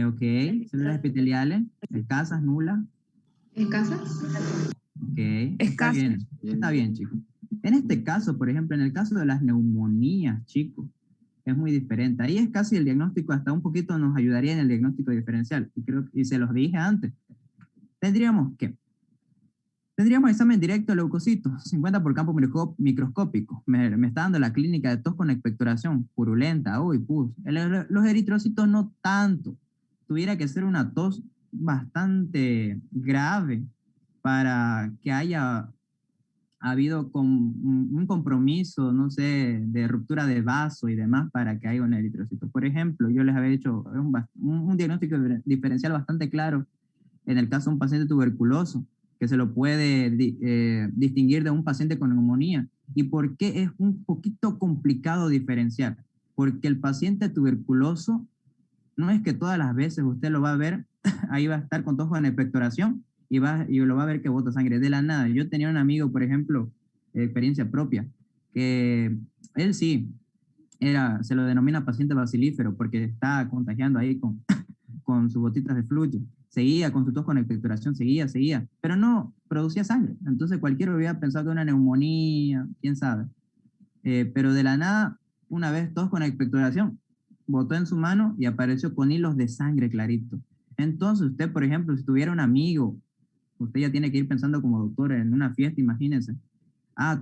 Ok, células epiteliales, escasas, nulas. ¿Escasas? Ok, Escasas. está bien, chicos. En este caso, por ejemplo, en el caso de las neumonías, chicos, es muy diferente. Ahí es casi el diagnóstico, hasta un poquito nos ayudaría en el diagnóstico diferencial. Y se los dije antes. Tendríamos examen directo de leucocitos, 50 por campo microscópico. Me está dando la clínica de tos con expectoración purulenta. Uy, pus. Los eritrocitos no tanto. Tuviera que ser una tos bastante grave para que haya habido un compromiso, no sé, de ruptura de vaso y demás para que haya un eritrocito. Por ejemplo, yo les había hecho un diagnóstico diferencial bastante claro en el caso de un paciente tuberculoso, que se lo puede distinguir de un paciente con neumonía. ¿Y por qué es un poquito complicado diferenciar? Porque el paciente tuberculoso no es que todas las veces usted lo va a ver, ahí va a estar con tos con expectoración y lo va a ver que bota sangre de la nada. Yo tenía un amigo, por ejemplo, experiencia propia, que él sí, se lo denomina paciente bacilífero porque está contagiando ahí con sus gotitas de flujo. Seguía con su tos con expectoración, seguía, pero no producía sangre. Entonces cualquiera hubiera pensado que era una neumonía, quién sabe. Pero de la nada, una vez tos con expectoración, botó en su mano y apareció con hilos de sangre clarito. Entonces usted, por ejemplo, si tuviera un amigo, usted ya tiene que ir pensando como doctor en una fiesta, imagínense.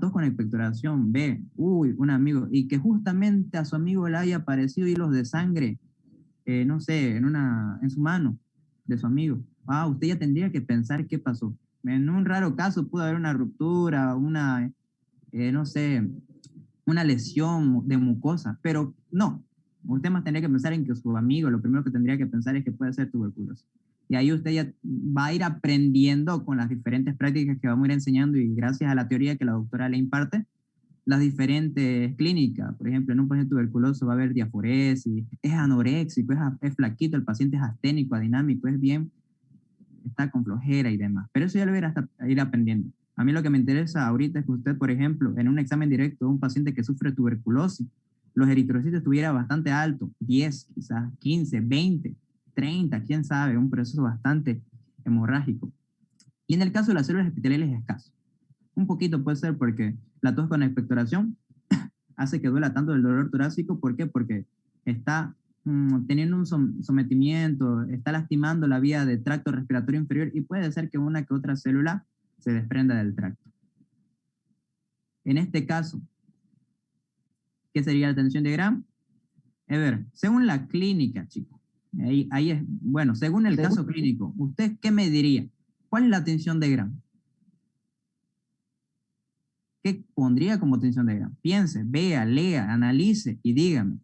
Tos con expectoración, un amigo, y que justamente a su amigo le haya aparecido hilos de sangre, no sé, en su mano de su amigo. Usted ya tendría que pensar qué pasó. En un raro caso pudo haber una ruptura, no sé, una lesión de mucosa, pero no. Usted más tendría que pensar en que su amigo, lo primero que tendría que pensar es que puede ser tuberculosis. Y ahí usted ya va a ir aprendiendo con las diferentes prácticas que vamos a ir enseñando y gracias a la teoría que la doctora le imparte, las diferentes clínicas. Por ejemplo, en un paciente tuberculoso va a haber diaforesis, es anoréxico, es flaquito, el paciente es asténico, adinámico, está con flojera y demás. Pero eso ya lo voy a ir aprendiendo. A mí lo que me interesa ahorita es que usted, por ejemplo, en un examen directo de un paciente que sufre tuberculosis, los eritrocitos estuviera bastante alto, 10, quizás 15, 20, 30, quién sabe, un proceso bastante hemorrágico. Y en el caso de las células epiteliales es escaso. Un poquito puede ser porque la tos con expectoración hace que duela tanto el dolor torácico. ¿Por qué? Porque está teniendo un sometimiento, está lastimando la vía de tracto respiratorio inferior y puede ser que una que otra célula se desprenda del tracto. En este caso, ¿qué sería la tensión de Gram? A ver, según la clínica, chicos, ahí es, bueno, según el caso clínico, ¿usted qué me diría? ¿Cuál es la tensión de Gram? ¿Qué pondría como tinción de Gram? Piense, vea, lea, analice y dígame.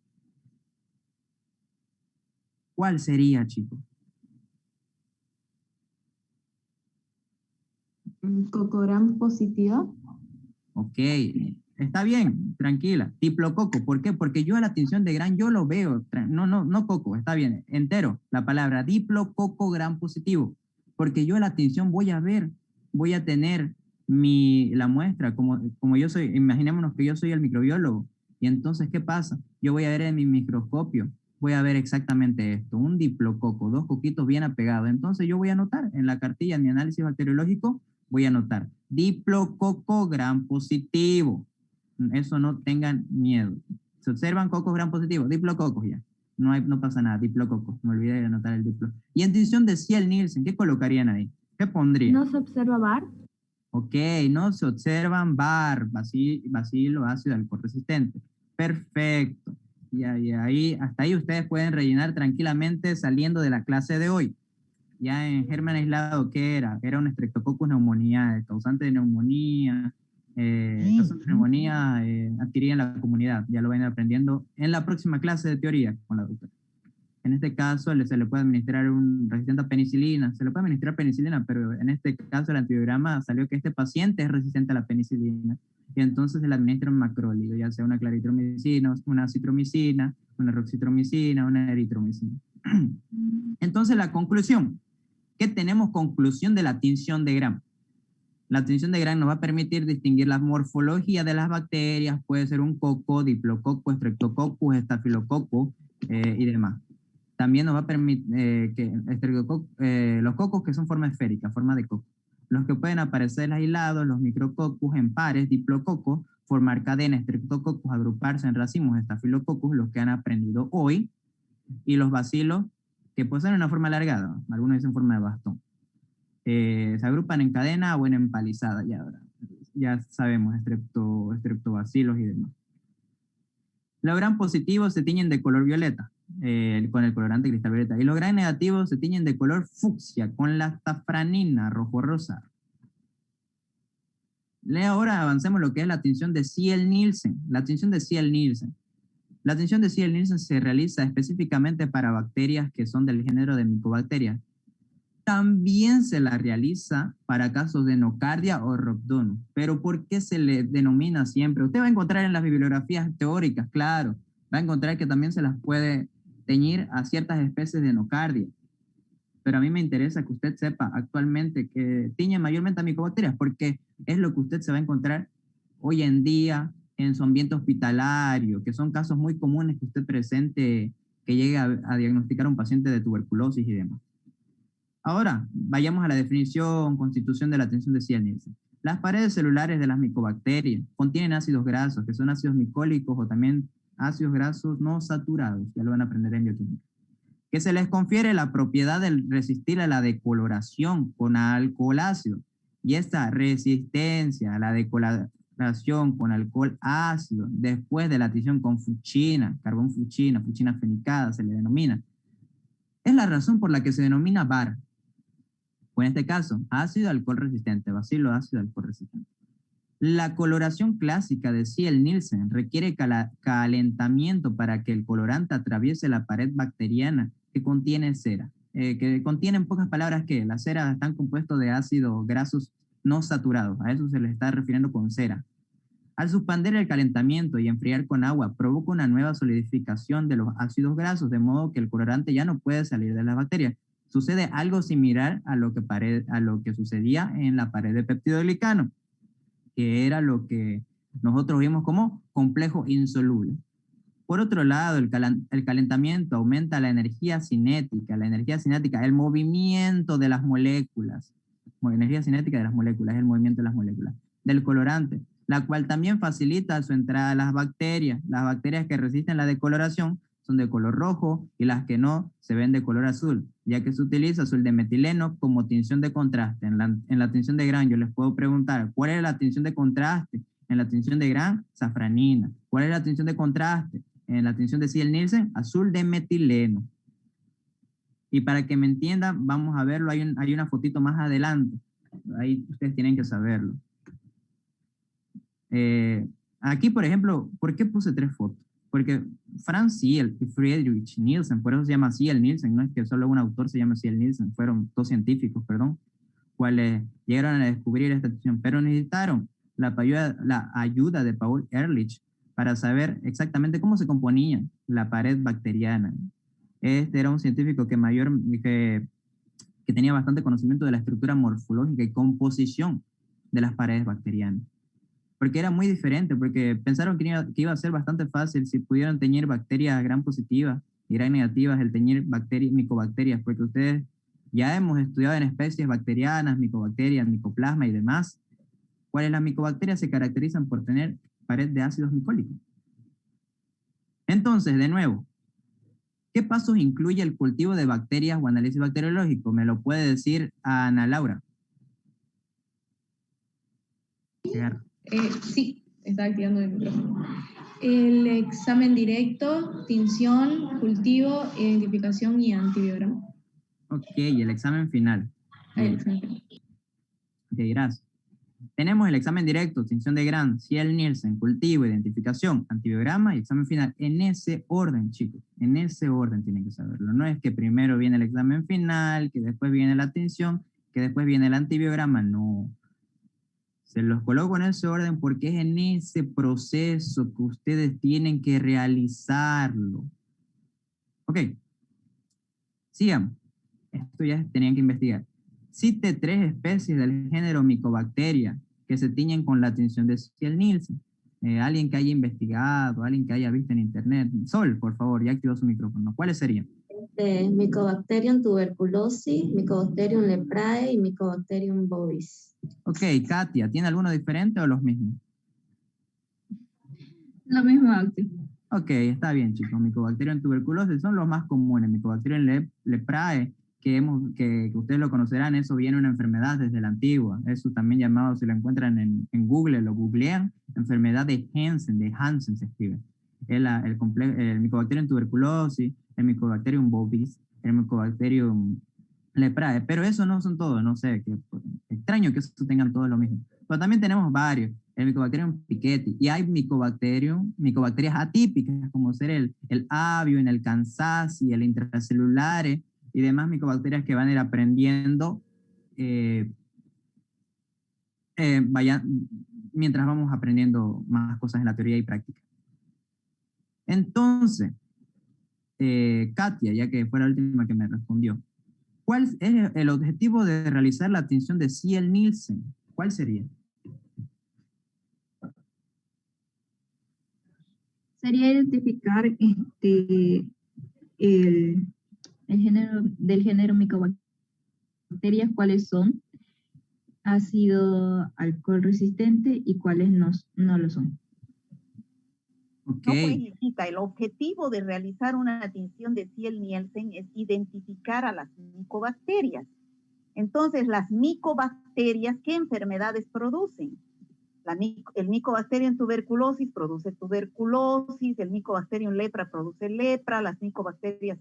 ¿Cuál sería, chicos? Cocogram positiva. Ok, está bien, tranquila. Diplococo, ¿por qué? Porque yo a la tinción de Gram yo lo veo. No coco, está bien, entero. La palabra diplococo Gram positivo. Porque yo a la tinción voy a ver, voy a tener la muestra, como yo soy, imaginémonos que yo soy el microbiólogo. Y entonces, ¿qué pasa? Yo voy a ver en mi microscopio, voy a ver exactamente esto, un diplococo, 2 coquitos bien apegados. Entonces yo voy a anotar en la cartilla, en mi análisis bacteriológico, voy a anotar diplococo Gram positivo. Eso no tengan miedo. Se observan cocos Gram positivos, diplococos ya. No pasa nada, diplococos. Me olvidé de anotar el diplo. Y en tinción de Ciel-Nielsen, ¿qué colocarían ahí? ¿Qué pondrían? ¿No se observa VAR? Ok, no se observan VAR, bacilo ácido alcohol resistente. Perfecto. Y ahí, hasta ahí ustedes pueden rellenar tranquilamente saliendo de la clase de hoy. Ya en germen aislado, ¿qué era? Era un Streptococcus pneumoniae, causante de neumonía, adquirida en la comunidad. Ya lo van a ir aprendiendo en la próxima clase de teoría con la doctora. En este caso se le puede administrar un resistente a penicilina, se le puede administrar penicilina, pero en este caso el antibiograma salió que este paciente es resistente a la penicilina, y entonces se le administra un macrólido, ya sea una claritromicina, una citromicina, una roxitromicina, una eritromicina. Entonces la conclusión, ¿qué tenemos conclusión de la tinción de Gram? La tinción de Gram nos va a permitir distinguir la morfología de las bacterias, puede ser un coco, diplococo, streptococcus, estafilococo y demás. También nos va a permitir los cocos que son forma esférica, forma de coco. Los que pueden aparecer aislados, los micrococos en pares, diplococos, formar cadenas, streptococcus, agruparse en racimos, estafilococcus, los que han aprendido hoy, y los bacilos que poseen una forma alargada, algunos dicen forma de bastón. Se agrupan en cadena o en empalizada, ya sabemos, estreptobacilos y demás. Los Gram positivos se tiñen de color violeta, con el colorante cristal violeta, y los Gram negativos se tiñen de color fucsia, con la safranina rojo-rosa. Ahora avancemos lo que es la tinción de Ciel-Nielsen. La tinción de Ciel-Nielsen. La tinción de Ciel-Nielsen se realiza específicamente para bacterias que son del género de Mycobacterias. También se la realiza para casos de nocardia o rhabdonus. Pero ¿por qué se le denomina siempre? Usted va a encontrar en las bibliografías teóricas, claro, va a encontrar que también se las puede teñir a ciertas especies de nocardia. Pero a mí me interesa que usted sepa actualmente que tiñe mayormente a micobacterias, porque es lo que usted se va a encontrar hoy en día en su ambiente hospitalario, que son casos muy comunes que usted presente, que llegue a diagnosticar a un paciente de tuberculosis y demás. Ahora, vayamos a la definición, constitución de la tinción de Ciel-Nielsen. Las paredes celulares de las micobacterias contienen ácidos grasos, que son ácidos micólicos o también ácidos grasos no saturados, ya lo van a aprender en bioquímica, que se les confiere la propiedad de resistir a la decoloración con alcohol ácido. Y esta resistencia a la decoloración con alcohol ácido, después de la tinción con fuchina, carbón fuchina, fuchina fenicada se le denomina, es la razón por la que se denomina VAR. O en este caso, ácido alcohol resistente, bacilo ácido alcohol resistente. La coloración clásica de Ciel-Nielsen requiere calentamiento para que el colorante atraviese la pared bacteriana que contiene cera. Que contiene en pocas palabras que las ceras están compuestas de ácidos grasos no saturados. A eso se les está refiriendo con cera. Al suspender el calentamiento y enfriar con agua, provoca una nueva solidificación de los ácidos grasos, de modo que el colorante ya no puede salir de las bacterias. Sucede algo similar a lo que sucedía en la pared de peptidoglicano, que era lo que nosotros vimos como complejo insoluble. Por otro lado, el calentamiento aumenta la energía cinética, el movimiento de las moléculas. Energía cinética de las moléculas, el movimiento de las moléculas, del colorante, la cual también facilita su entrada a las bacterias. Las bacterias que resisten la decoloración son de color rojo y las que no se ven de color azul, ya que se utiliza azul de metileno como tinción de contraste. En la tinción de Gram yo les puedo preguntar, ¿cuál es la tinción de contraste? En la tinción de Gram, safranina. ¿Cuál es la tinción de contraste? En la tinción de Ciel-Nielsen, azul de metileno. Y para que me entiendan, vamos a verlo, hay una fotito más adelante. Ahí ustedes tienen que saberlo. Aquí, por ejemplo, ¿por qué puse 3 fotos? Porque Franz Seele y Friedrich Nielsen, por eso se llama Seele Nielsen, no es que solo un autor se llama Seele Nielsen, fueron 2 científicos, perdón, cuales llegaron a descubrir esta tensión, pero necesitaron la ayuda de Paul Ehrlich para saber exactamente cómo se componía la pared bacteriana. Este era un científico que tenía bastante conocimiento de la estructura morfológica y composición de las paredes bacterianas. Porque era muy diferente, porque pensaron que iba a ser bastante fácil si pudieran teñir bacterias gram positivas y gram negativas, el teñir micobacterias, porque ustedes ya hemos estudiado en especies bacterianas, micobacterias, micoplasma y demás, cuáles las micobacterias se caracterizan por tener pared de ácidos micólicos. Entonces, de nuevo, ¿qué pasos incluye el cultivo de bacterias o análisis bacteriológico? Me lo puede decir Ana Laura. Sí, está activando el micrófono. El examen directo, tinción, cultivo, identificación y antibiograma. Ok, y el examen final. El examen final. Ok, gracias. Tenemos el examen directo, tinción de Gram, Seele Nielsen, cultivo, identificación, antibiograma y examen final. En ese orden, chicos, en ese orden tienen que saberlo. No es que primero viene el examen final, que después viene la tinción, que después viene el antibiograma, no. Se los coloco en ese orden porque es en ese proceso que ustedes tienen que realizarlo. Ok, sigamos. Esto ya tenían que investigar. Cite 3 especies del género Mycobacteria que se tiñen con la tinción de Seele Nielsen. Alguien que haya investigado, alguien que haya visto en internet. Sol, por favor, ya activó su micrófono. ¿Cuáles serían? Mycobacterium tuberculosis, Mycobacterium leprae y Mycobacterium bovis. Ok, Katia, ¿tiene alguno diferente o los mismos? Lo mismo, Axel. Ok, está bien, chicos. Mycobacterium tuberculosis son los más comunes. Mycobacterium leprae, que ustedes lo conocerán, eso viene de una enfermedad desde la antigua. Eso también llamado, si lo encuentran en Google, lo googlean, enfermedad de Hansen se escribe. El Mycobacterium tuberculosis, el Mycobacterium bovis, el Mycobacterium leprae, pero eso no son todos, no sé, extraño que eso tengan todos lo mismo. Pero también tenemos varios, el Mycobacterium piquetti, y hay micobacterias atípicas, como ser el avium, el kansasi, el intracelulare, y demás micobacterias que van a ir aprendiendo mientras vamos aprendiendo más cosas en la teoría y práctica. Entonces, Katia, ya que fue la última que me respondió, ¿cuál es el objetivo de realizar la tinción de Seele Nielsen? ¿Cuál sería? Sería identificar el género Mycobacterias, cuáles son ácido alcohol resistente y cuáles no lo son. Okay. No, pues, hijita, el objetivo de realizar una tinción de Seele Nielsen es identificar a las micobacterias. Entonces, las micobacterias, ¿qué enfermedades producen? El Mycobacterium tuberculosis produce tuberculosis, el Mycobacterium lepra produce lepra, las micobacterias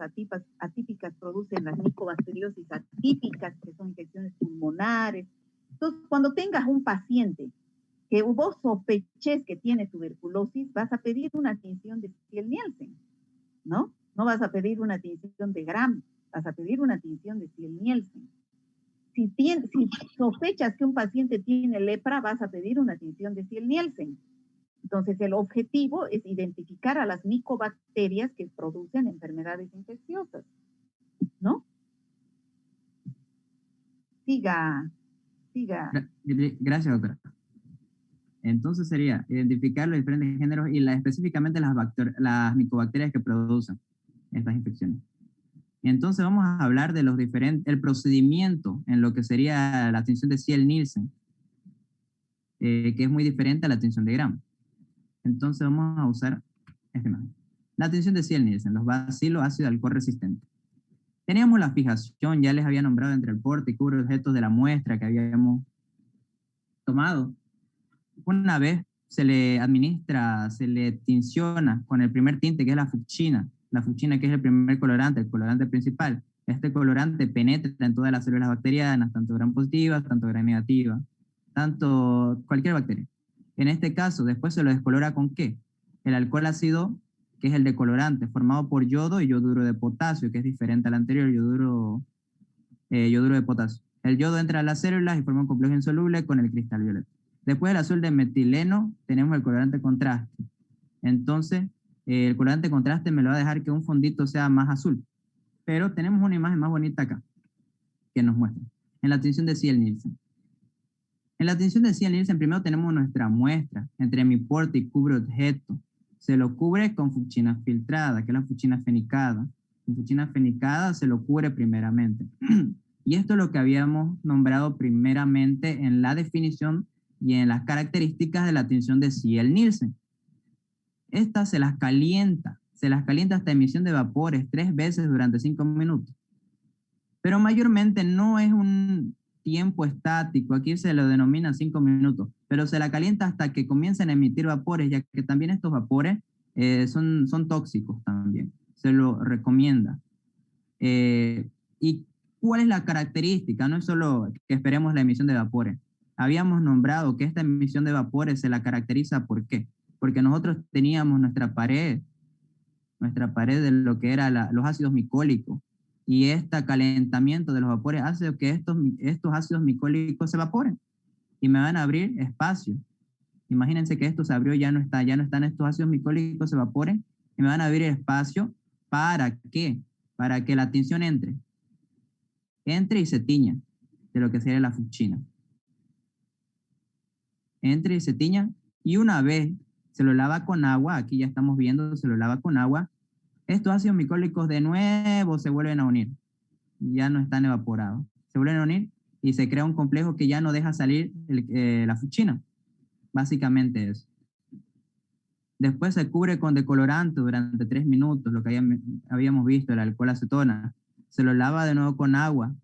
atípicas producen las micobacteriosis atípicas, que son infecciones pulmonares. Entonces, cuando tengas un paciente que vos sospeches que tiene tuberculosis, vas a pedir una tinción de Seele Nielsen, ¿no? No vas a pedir una tinción de Gram, vas a pedir una tinción de Seele Nielsen. Si sospechas que un paciente tiene lepra, vas a pedir una tinción de Seele Nielsen. Entonces, el objetivo es identificar a las micobacterias que producen enfermedades infecciosas, ¿no? Siga. Gracias, doctora. Entonces sería identificar los diferentes géneros y específicamente las micobacterias que producen estas infecciones. Y entonces vamos a hablar de el procedimiento en lo que sería la tinción de Seele Nielsen, que es muy diferente a la tinción de Gram. Entonces vamos a usar la tinción de Seele Nielsen, los bacilos ácido alcohol resistentes. Teníamos la fijación, ya les había nombrado entre el porte y cubre objetos de la muestra que habíamos tomado. Una vez se le tinciona con el primer tinte, que es la fuchsina, que es el primer colorante, el colorante principal. Este colorante penetra en todas las células bacterianas, tanto gram positivas, tanto gram negativas, tanto cualquier bacteria. En este caso, después se lo descolora ¿con qué? El alcohol ácido, que es el decolorante, formado por yodo y yoduro de potasio, que es diferente al anterior, yoduro de potasio. El yodo entra a las células y forma un complejo insoluble con el cristal violeta. Después del azul de metileno, tenemos el colorante contraste. Entonces, el colorante contraste me lo va a dejar que un fondito sea más azul. Pero tenemos una imagen más bonita acá, que nos muestra. En la tinción de Ziel-Nielsen. En la tinción de Ziel-Nielsen, primero tenemos nuestra muestra, entre mi porte y cubre objeto. Se lo cubre con fuchsina filtrada, que es la fuchsina fenicada. La fuchsina fenicada se lo cubre primeramente. Y esto es lo que habíamos nombrado primeramente en la definición y en las características de la tinción de Ziel-Nielsen. Esta se las calienta hasta emisión de vapores 3 veces durante 5 minutos. Pero mayormente no es un tiempo estático, aquí se lo denomina 5 minutos, pero se la calienta hasta que comiencen a emitir vapores, ya que también estos vapores son tóxicos también, se lo recomienda. ¿Y cuál es la característica? No es solo que esperemos la emisión de vapores. Habíamos nombrado que esta emisión de vapores se la caracteriza, ¿por qué? Porque nosotros teníamos nuestra pared de lo que eran los ácidos micólicos, y este calentamiento de los vapores hace que estos ácidos micólicos se evaporen y me van a abrir espacio. Imagínense que esto se abrió, ya no están estos ácidos micólicos, se evaporen y me van a abrir espacio. ¿Para qué? Para que la tinción entre y se tiña de lo que sería la fuchsina. Entre y se tiña, y una vez se lo lava con agua, aquí ya estamos viendo, se lo lava con agua, estos ácidos micólicos de nuevo se vuelven a unir, ya no están evaporados, se vuelven a unir y se crea un complejo que ya no deja salir la fuchsina, básicamente eso. Después se cubre con decolorante durante 3 minutos, lo que habíamos visto, el alcohol acetona, se lo lava de nuevo con agua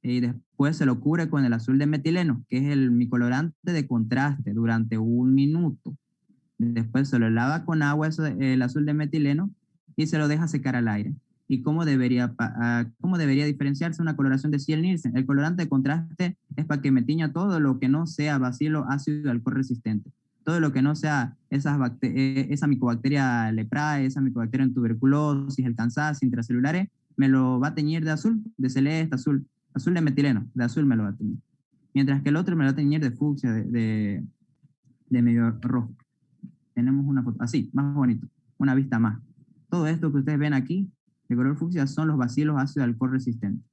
y después se lo cubre con el azul de metileno, que es el micolorante de contraste, durante 1 minuto. Después se lo lava con agua el azul de metileno y se lo deja secar al aire. ¿Y cómo debería diferenciarse una coloración de Ziel-Nielsen? El colorante de contraste es para que me tiña todo lo que no sea bacilo ácido alcohol resistente. Todo lo que no sea esa micobacteria leprae, esa micobacteria en tuberculosis, el cansancio intracelulares, me lo va a teñir de azul, de celeste, azul de metileno, de azul me lo va a teñir. Mientras que el otro me lo va a teñir de fucsia, de medio rojo. Tenemos una foto así, más bonito, una vista más. Todo esto que ustedes ven aquí, de color fucsia, son los bacilos ácido alcohol resistentes.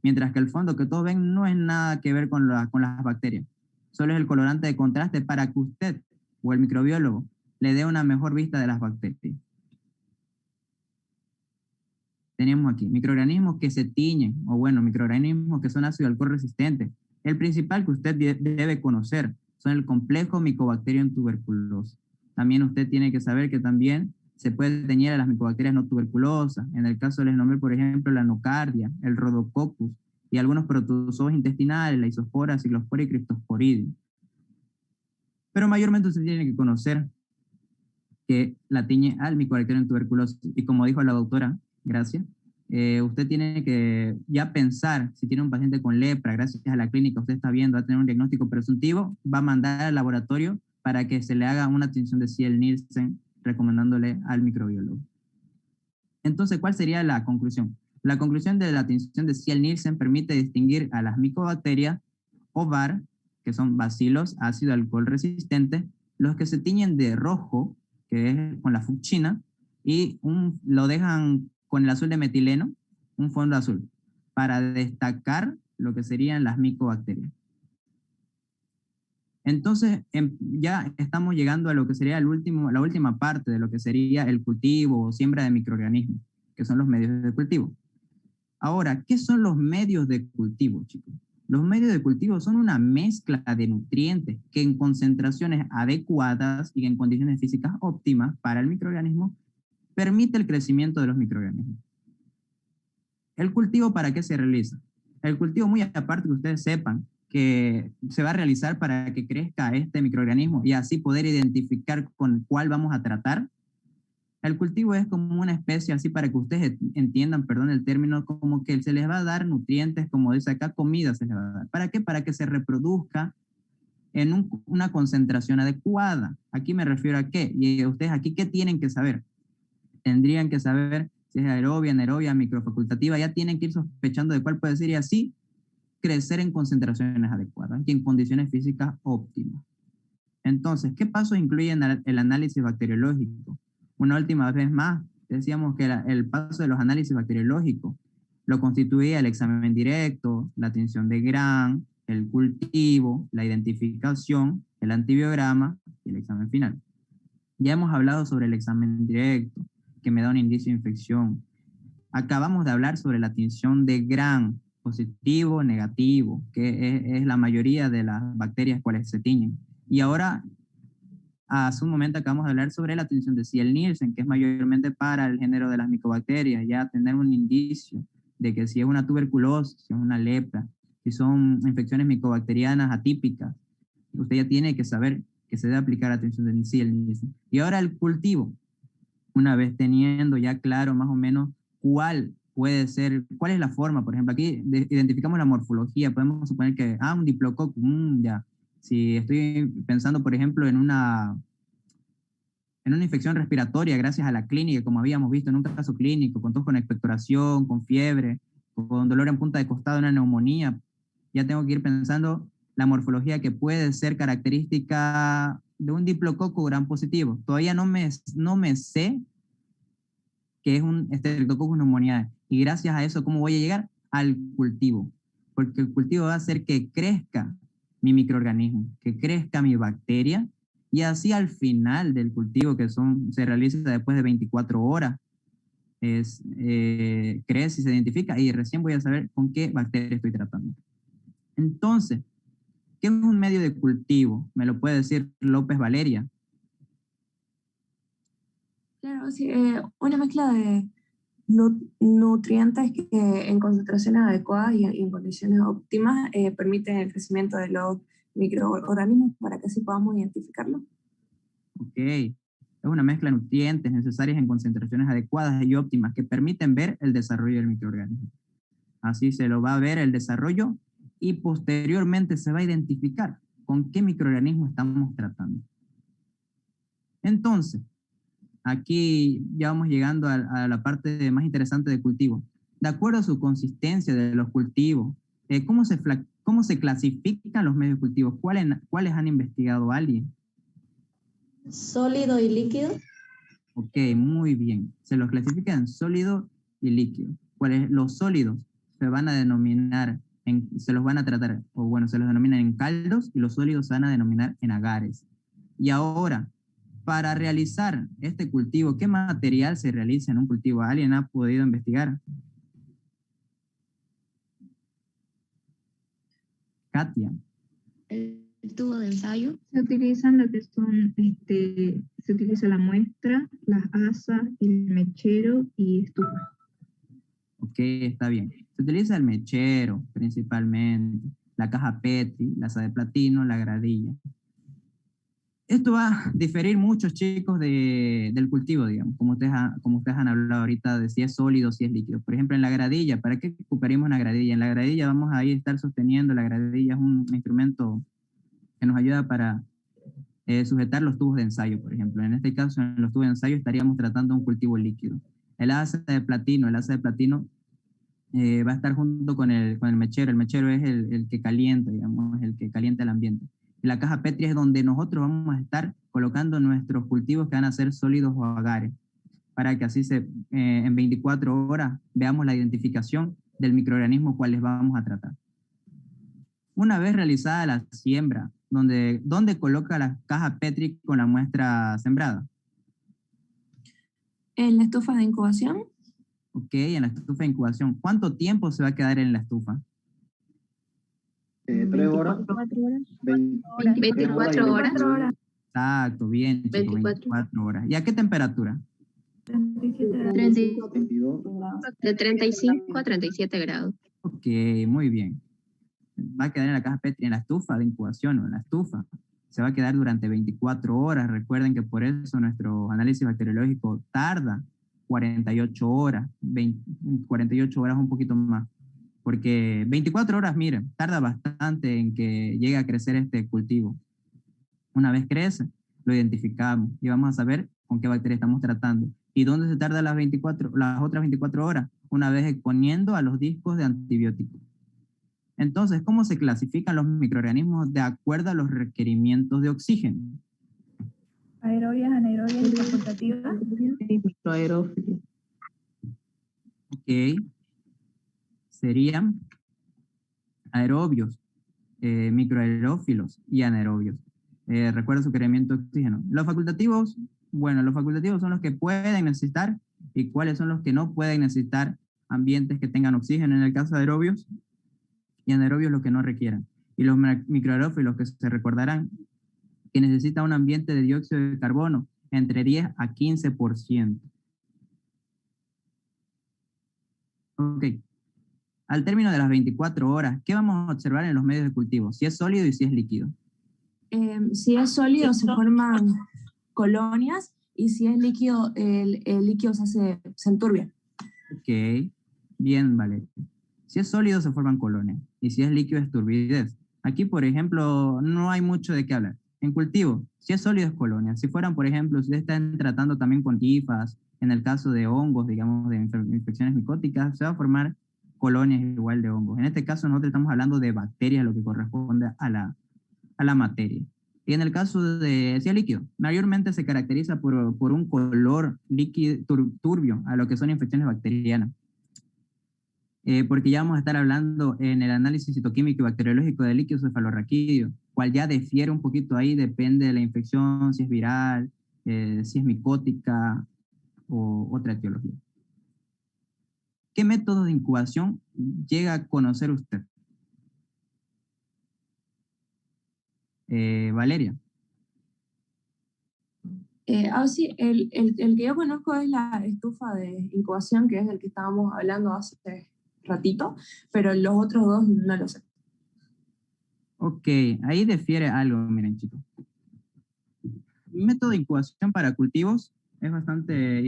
Mientras que el fondo que todos ven no es nada que ver con las bacterias. Solo es el colorante de contraste para que usted o el microbiólogo le dé una mejor vista de las bacterias. Tenemos aquí microorganismos que se tiñen, o bueno, microorganismos que son ácido alcohol resistentes. El principal que usted debe conocer son el complejo Mycobacterium tuberculosis. También usted tiene que saber que también se puede teñir a las micobacterias no tuberculosas. En el caso les nombré, por ejemplo, la nocardia, el rhodococcus y algunos protozoos intestinales, la isospora, ciclospora y cristosporidium. Pero mayormente usted tiene que conocer que la tiñe al Mycobacterium tuberculosis. Y como dijo la doctora, gracias, usted tiene que ya pensar, si tiene un paciente con lepra, gracias a la clínica, usted está viendo, va a tener un diagnóstico presuntivo, va a mandar al laboratorio para que se le haga una tinción de Ziel-Nielsen, recomendándole al microbiólogo. Entonces, ¿cuál sería la conclusión? La conclusión de la tinción de Ziel-Nielsen permite distinguir a las micobacterias o VAR, que son bacilos ácido alcohol resistentes, los que se tiñen de rojo, que es con la fuchsina, y lo dejan con el azul de metileno, un fondo azul, para destacar lo que serían las micobacterias. Entonces, ya estamos llegando a lo que sería la última parte de lo que sería el cultivo o siembra de microorganismos, que son los medios de cultivo. Ahora, ¿qué son los medios de cultivo, chicos? Los medios de cultivo son una mezcla de nutrientes que en concentraciones adecuadas y en condiciones físicas óptimas para el microorganismo permite el crecimiento de los microorganismos. ¿El cultivo para qué se realiza? El cultivo, muy aparte que ustedes sepan, que se va a realizar para que crezca este microorganismo y así poder identificar con cuál vamos a tratar. El cultivo es como una especie, así para que ustedes entiendan, perdón el término, como que se les va a dar nutrientes, como dice acá, comida se les va a dar. ¿Para qué? Para que se reproduzca una concentración adecuada. Aquí me refiero a qué, y ustedes aquí, ¿qué tienen que saber? Tendrían que saber si es aerobia, anaerobia, microfacultativa, ya tienen que ir sospechando de cuál puede ser y así crecer en concentraciones adecuadas y en condiciones físicas óptimas. Entonces, ¿qué pasos incluyen el análisis bacteriológico? Una última vez más, decíamos que el paso de los análisis bacteriológicos lo constituía el examen directo, la tinción de Gram, el cultivo, la identificación, el antibiograma y el examen final. Ya hemos hablado sobre el examen directo, que me da un indicio de infección. Acabamos de hablar sobre la tinción de Gram, positivo, negativo, que es la mayoría de las bacterias cuales se tiñen. Y ahora, hace un momento acabamos de hablar sobre la tinción de Ziel-Nielsen, que es mayormente para el género de las micobacterias, ya tener un indicio de que si es una tuberculosis, si es una lepra, si son infecciones micobacterianas atípicas, usted ya tiene que saber que se debe aplicar la tinción de Ziel-Nielsen. Y ahora el cultivo, una vez teniendo ya claro más o menos cuál puede ser, cuál es la forma, por ejemplo, aquí identificamos la morfología, podemos suponer que, un diplococo, ya. Si estoy pensando, por ejemplo, en una infección respiratoria gracias a la clínica, como habíamos visto en un caso clínico, con tos con expectoración, con fiebre, con dolor en punta de costado, una neumonía, ya tengo que ir pensando la morfología que puede ser característica de un diplococo gram positivo. Todavía no me sé qué es un Streptococcus pneumoniae. Y gracias a eso, ¿cómo voy a llegar? Al cultivo. Porque el cultivo va a hacer que crezca mi microorganismo, que crezca mi bacteria, y así al final del cultivo, que se realiza después de 24 horas, crece y se identifica, y recién voy a saber con qué bacteria estoy tratando. Entonces, ¿qué es un medio de cultivo? Me lo puede decir López Valeria. Claro, sí, una mezcla de nutrientes que en concentraciones adecuadas y en condiciones óptimas permiten el crecimiento de los microorganismos para que así podamos identificarlos. Ok, es una mezcla de nutrientes necesarias en concentraciones adecuadas y óptimas que permiten ver el desarrollo del microorganismo. Así se lo va a ver el desarrollo y posteriormente se va a identificar con qué microorganismo estamos tratando. Entonces, aquí ya vamos llegando a la parte más interesante del cultivo. De acuerdo a su consistencia de los cultivos, ¿cómo se clasifican los medios cultivos? ¿Cuáles han investigado alguien? Sólido y líquido. Ok, muy bien. Se los clasifica en sólido y líquido. Los sólidos se van a denominar, se los van a tratar, o bueno, se los denominan en caldos, y los sólidos se van a denominar en agares. Y ahora, para realizar este cultivo, ¿qué material se realiza en un cultivo? ¿Alguien ha podido investigar? Katia. El tubo de ensayo. Se utilizan lo que son, se utiliza la muestra, las asas, el mechero y estufa. Ok, está bien. Se utiliza el mechero principalmente, la caja Petri, la asa de platino, la gradilla. Esto va a diferir mucho, chicos, del cultivo, digamos, como ustedes han hablado ahorita de si es sólido o si es líquido. Por ejemplo, en la gradilla, ¿para qué ocuparíamos una gradilla? En la gradilla vamos a ir a estar sosteniendo, la gradilla es un instrumento que nos ayuda para sujetar los tubos de ensayo, por ejemplo. En este caso, en los tubos de ensayo estaríamos tratando un cultivo líquido. El asa de platino va a estar junto con el mechero. El mechero es el que calienta, digamos, el que calienta el ambiente. Y la caja Petri es donde nosotros vamos a estar colocando nuestros cultivos que van a ser sólidos o agares, para que así en 24 horas veamos la identificación del microorganismo cuales vamos a tratar. Una vez realizada la siembra, ¿dónde coloca la caja Petri con la muestra sembrada? ¿En la estufa de incubación? Ok, en la estufa de incubación. ¿Cuánto tiempo se va a quedar en la estufa? 3 horas. 24 horas. Exacto, bien, chicos, 24 horas. ¿Y a qué temperatura? De 35 a 37 grados. Ok, muy bien. Va a quedar en la caja Petri, en la estufa de incubación o en la estufa. Se va a quedar durante 24 horas. Recuerden que por eso nuestro análisis bacteriológico tarda 48 horas, 48 horas un poquito más. porque 24 horas, miren, tarda bastante en que llegue a crecer este cultivo. Una vez crece, lo identificamos y vamos a saber con qué bacteria estamos tratando. ¿Y dónde se tarda las otras 24 horas? Una vez exponiendo a los discos de antibióticos. Entonces, ¿cómo se clasifican los microorganismos de acuerdo a los requerimientos de oxígeno? Aerobias, anaerobias y facultativas. Microaerófilos. Ok. Serían aerobios, microaerófilos y anaerobios. Recuerda su requerimiento de oxígeno. Los facultativos, bueno, los facultativos son los que pueden necesitar y cuáles son los que no pueden necesitar ambientes que tengan oxígeno en el caso de aerobios, y anaerobios los que no requieran. Y los microaerófilos, que se recordarán que necesita un ambiente de dióxido de carbono entre 10 a 15%. Ok. Al término de las 24 horas, ¿qué vamos a observar en los medios de cultivo? Si es sólido y si es líquido. Si es sólido se forman colonias y si es líquido, el líquido se enturbia. Ok, bien, Valeria. Si es sólido se forman colonias y si es líquido es turbidez. Aquí, por ejemplo, no hay mucho de qué hablar. En cultivo, si es sólido es colonia. Si fueran, por ejemplo, si están tratando también con tifas, en el caso de hongos, digamos, de infecciones micóticas, se va a formar colonias igual de hongos. En este caso nosotros estamos hablando de bacterias, lo que corresponde a la materia. Y en el caso de si es líquido, mayormente se caracteriza por un color líquido turbio a lo que son infecciones bacterianas. Porque ya vamos a estar hablando en el análisis citoquímico y bacteriológico del líquido cefalorraquídeo, cual ya difiere un poquito ahí, depende de la infección, si es viral, si es micótica o otra etiología. ¿Qué métodos de incubación llega a conocer usted? Valeria. Sí, el que yo conozco es la estufa de incubación, que es el que estábamos hablando hace ratito, pero los otros dos no lo sé. Ok, ahí difiere algo, miren chicos. El método de incubación para cultivos es bastante,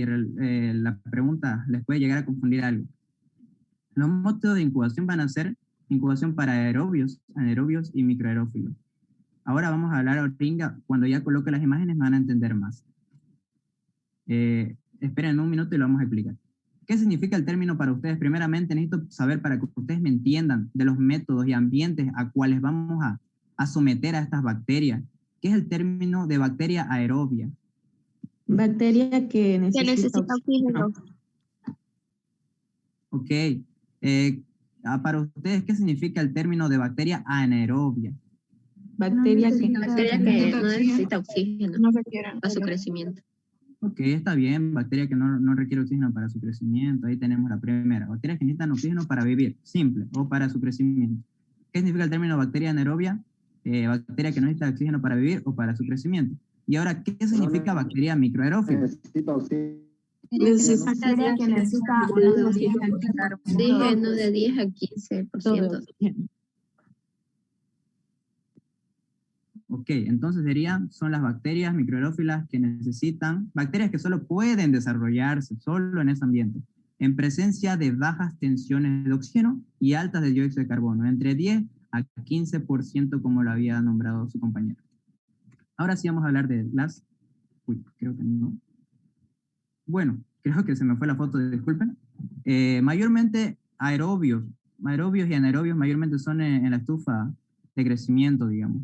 la pregunta les puede llegar a confundir algo. Los métodos de incubación van a ser incubación para aerobios, anaerobios y microaerófilos. Ahora vamos a hablar ahorita, cuando ya coloque las imágenes van a entender más. Esperen un minuto y lo vamos a explicar. ¿Qué significa el término para ustedes? Primeramente necesito saber, para que ustedes me entiendan, de los métodos y ambientes a cuales vamos a someter a estas bacterias. ¿Qué es el término de bacteria aerobia? Bacteria que necesita oxígeno. Ok. Para ustedes, ¿qué significa el término de bacteria anaerobia? Bacteria que no necesita oxígeno para su crecimiento. Ok, está bien, bacteria que no requiere oxígeno para su crecimiento. Ahí tenemos la primera. Bacterias que necesitan oxígeno para vivir, simple, o para su crecimiento. ¿Qué significa el término bacteria anaerobia? Bacteria que no necesita oxígeno para vivir o para su crecimiento. Y ahora, ¿qué significa bacteria microaerófila? Necesita oxígeno. Bacteria que necesita oxígeno de 10 a 15%. Ok, entonces son las bacterias microaerófilas que necesitan, bacterias que solo pueden desarrollarse solo en ese ambiente, en presencia de bajas tensiones de oxígeno y altas de dióxido de carbono, entre 10 a 15%, como lo había nombrado su compañero. Ahora sí vamos a hablar de las... Uy, creo que no. Bueno, creo que se me fue la foto, disculpen. Mayormente aerobios y anaerobios mayormente son en la estufa de crecimiento, digamos.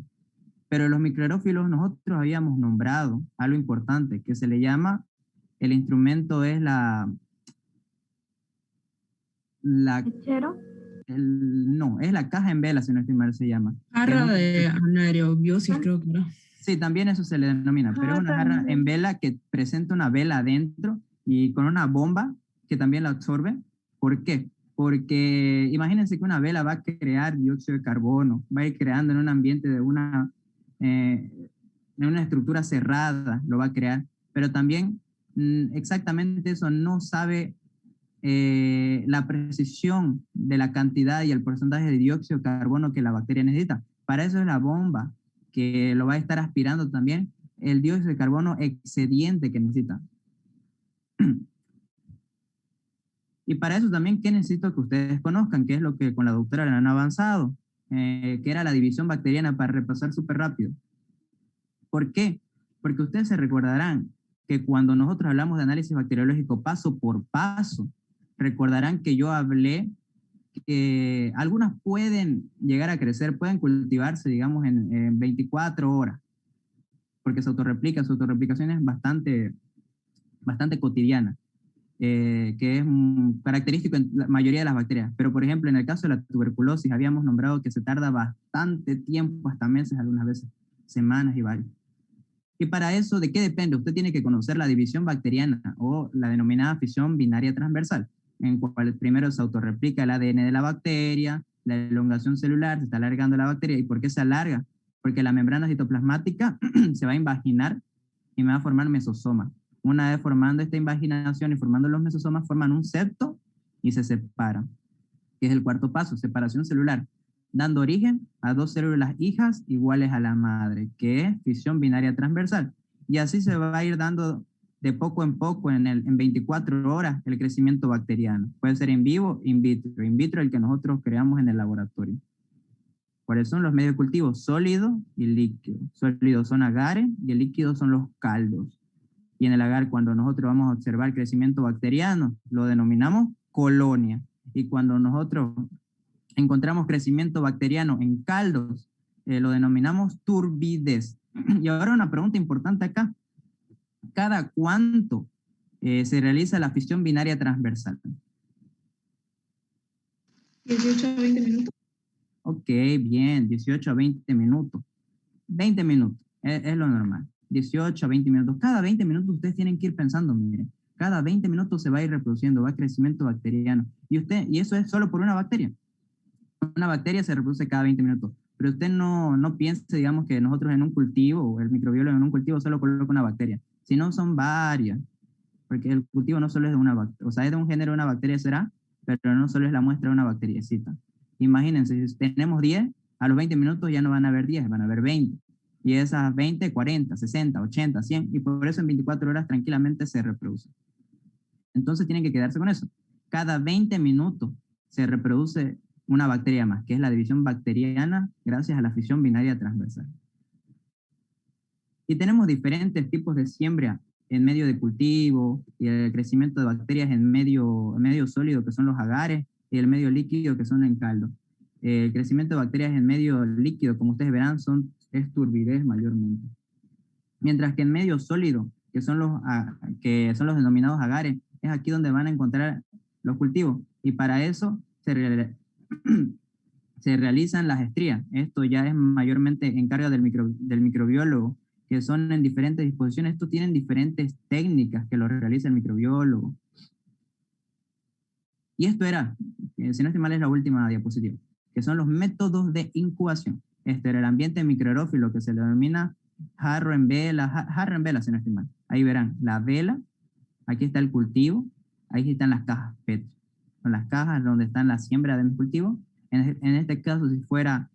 Pero los microaerófilos nosotros habíamos nombrado algo importante que se le llama, el instrumento es no, es la caja en vela, si no estoy mal se llama. Jarra de anaerobiosis, creo que no. Sí, también eso se le denomina, pero es una jarra en vela que presenta una vela adentro y con una bomba que también la absorbe. ¿Por qué? Porque imagínense que una vela va a crear dióxido de carbono, va a ir creando en un ambiente de en una estructura cerrada, lo va a crear, pero también exactamente eso no sabe la precisión de la cantidad y el porcentaje de dióxido de carbono que la bacteria necesita. Para eso es la bomba, que lo va a estar aspirando también el dióxido de carbono excediente que necesita. Y para eso también, ¿qué necesito que ustedes conozcan? ¿Qué es lo que con la doctora le han avanzado? Que era la división bacteriana, para repasar súper rápido. ¿Por qué? Porque ustedes se recordarán que cuando nosotros hablamos de análisis bacteriológico paso por paso, recordarán que yo hablé que algunas pueden llegar a crecer, pueden cultivarse, digamos, en 24 horas, porque su autorreplicación es bastante cotidiana, que es característico en la mayoría de las bacterias. Pero, por ejemplo, en el caso de la tuberculosis, habíamos nombrado que se tarda bastante tiempo, hasta meses, algunas veces, semanas y varios. Y para eso, ¿de qué depende? Usted tiene que conocer la división bacteriana o la denominada fisión binaria transversal, en cual primero se autorreplica el ADN de la bacteria, la elongación celular, se está alargando la bacteria. ¿Y por qué se alarga? Porque la membrana citoplasmática se va a invaginar y me va a formar mesosoma. Una vez formando esta invaginación y formando los mesosomas, forman un septo y se separan, que es el cuarto paso, separación celular, dando origen a dos células hijas iguales a la madre, que es fisión binaria transversal. Y así se va a ir dando de poco en poco, en 24 horas, el crecimiento bacteriano. Puede ser in vivo, in vitro. In vitro el que nosotros creamos en el laboratorio. ¿Cuáles son los medios de cultivo? Sólido y líquido. Sólidos son agares y el líquido son los caldos. Y en el agar, cuando nosotros vamos a observar crecimiento bacteriano, lo denominamos colonia. Y cuando nosotros encontramos crecimiento bacteriano en caldos, lo denominamos turbidez. Y ahora una pregunta importante acá. ¿Cada cuánto se realiza la fisión binaria transversal? 18 a 20 minutos. Ok, bien, 18 a 20 minutos. 20 minutos, es lo normal. 18 a 20 minutos. Cada 20 minutos ustedes tienen que ir pensando, miren, cada 20 minutos se va a ir reproduciendo, va a crecimiento bacteriano. Y eso es solo por una bacteria. Una bacteria se reproduce cada 20 minutos. Pero usted no piense, digamos, que nosotros en un cultivo, o el microbiólogo en un cultivo solo coloca una bacteria, sino son varias. Porque el cultivo no solo es de una bacteria, o sea, es de un género de una bacteria será, pero no solo es la muestra de una bacteriecita. Imagínense, si tenemos 10, a los 20 minutos ya no van a haber 10, van a haber 20. Y esas 20, 40, 60, 80, 100, y por eso en 24 horas tranquilamente se reproduce. Entonces tienen que quedarse con eso. Cada 20 minutos se reproduce una bacteria más, que es la división bacteriana gracias a la fisión binaria transversal. Y tenemos diferentes tipos de siembra en medio de cultivo y el crecimiento de bacterias en medio sólido, que son los agares, y el medio líquido, que son en caldo. El crecimiento de bacterias en medio líquido, como ustedes verán, es turbidez mayormente. Mientras que en medio sólido, que son los denominados agares, es aquí donde van a encontrar los cultivos. Y para eso se realizan las estrías. Esto ya es mayormente encargo del microbiólogo, que son en diferentes disposiciones. Estos tienen diferentes técnicas que lo realiza el microbiólogo. Y esto era, si no estoy mal, es la última diapositiva, que son los métodos de incubación. Este era el ambiente microaerófilo, que se le denomina jarro en vela, si no estoy mal. Ahí verán la vela, aquí está el cultivo, ahí están las cajas PET. Son las cajas donde están la siembra de mi cultivo. En este caso, si fuera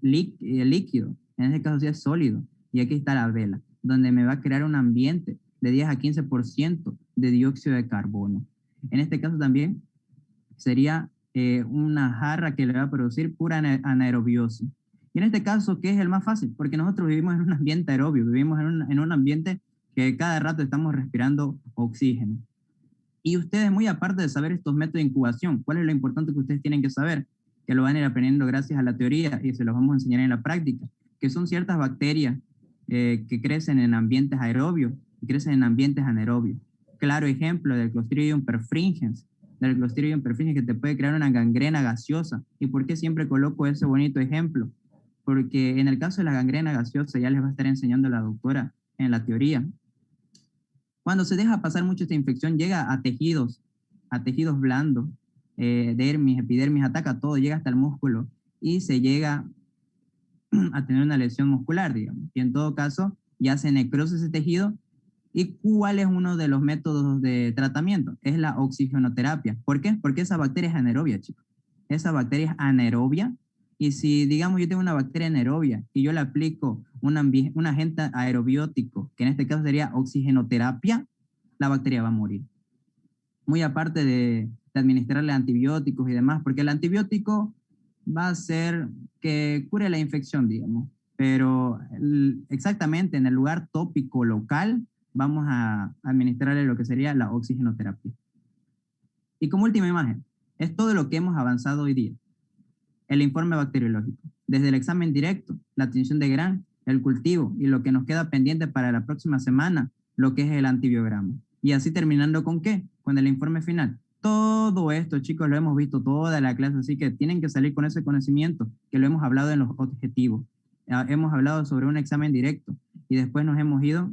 líquido, en este caso sí es sólido. Y aquí está la vela, donde me va a crear un ambiente de 10 a 15% de dióxido de carbono. En este caso también sería una jarra que le va a producir pura anaerobiosis. Y en este caso, ¿qué es el más fácil? Porque nosotros vivimos en un ambiente aerobio, vivimos en un ambiente que cada rato estamos respirando oxígeno. Y ustedes, muy aparte de saber estos métodos de incubación, ¿cuál es lo importante que ustedes tienen que saber? Que lo van a ir aprendiendo gracias a la teoría y se los vamos a enseñar en la práctica, que son ciertas bacterias que crecen en ambientes aerobios y crecen en ambientes anaerobios. Claro ejemplo del Clostridium perfringens, que te puede crear una gangrena gaseosa. ¿Y por qué siempre coloco ese bonito ejemplo? Porque en el caso de la gangrena gaseosa, ya les va a estar enseñando la doctora en la teoría, cuando se deja pasar mucho esta infección, llega a tejidos blandos, dermis, epidermis, ataca todo, llega hasta el músculo y se llega a tener una lesión muscular, digamos. Y en todo caso, ya se necrosa ese tejido. ¿Y cuál es uno de los métodos de tratamiento? Es la oxigenoterapia. ¿Por qué? Porque esa bacteria es anaerobia, chicos. Esa bacteria es anaerobia. Y si, digamos, yo tengo una bacteria anaerobia y yo le aplico un agente aerobiótico, que en este caso sería oxigenoterapia, la bacteria va a morir. muy aparte de administrarle antibióticos y demás, porque el antibiótico va a ser que cure la infección, digamos, pero exactamente en el lugar tópico local vamos a administrarle lo que sería la oxigenoterapia. Y como última imagen, es todo lo que hemos avanzado hoy día. El informe bacteriológico, desde el examen directo, la tinción de Gram, el cultivo y lo que nos queda pendiente para la próxima semana, lo que es el antibiograma. Y así terminando ¿con qué? Con el informe final. Todo esto, chicos, lo hemos visto toda la clase, así que tienen que salir con ese conocimiento que lo hemos hablado en los objetivos. Hemos hablado sobre un examen directo y después nos hemos ido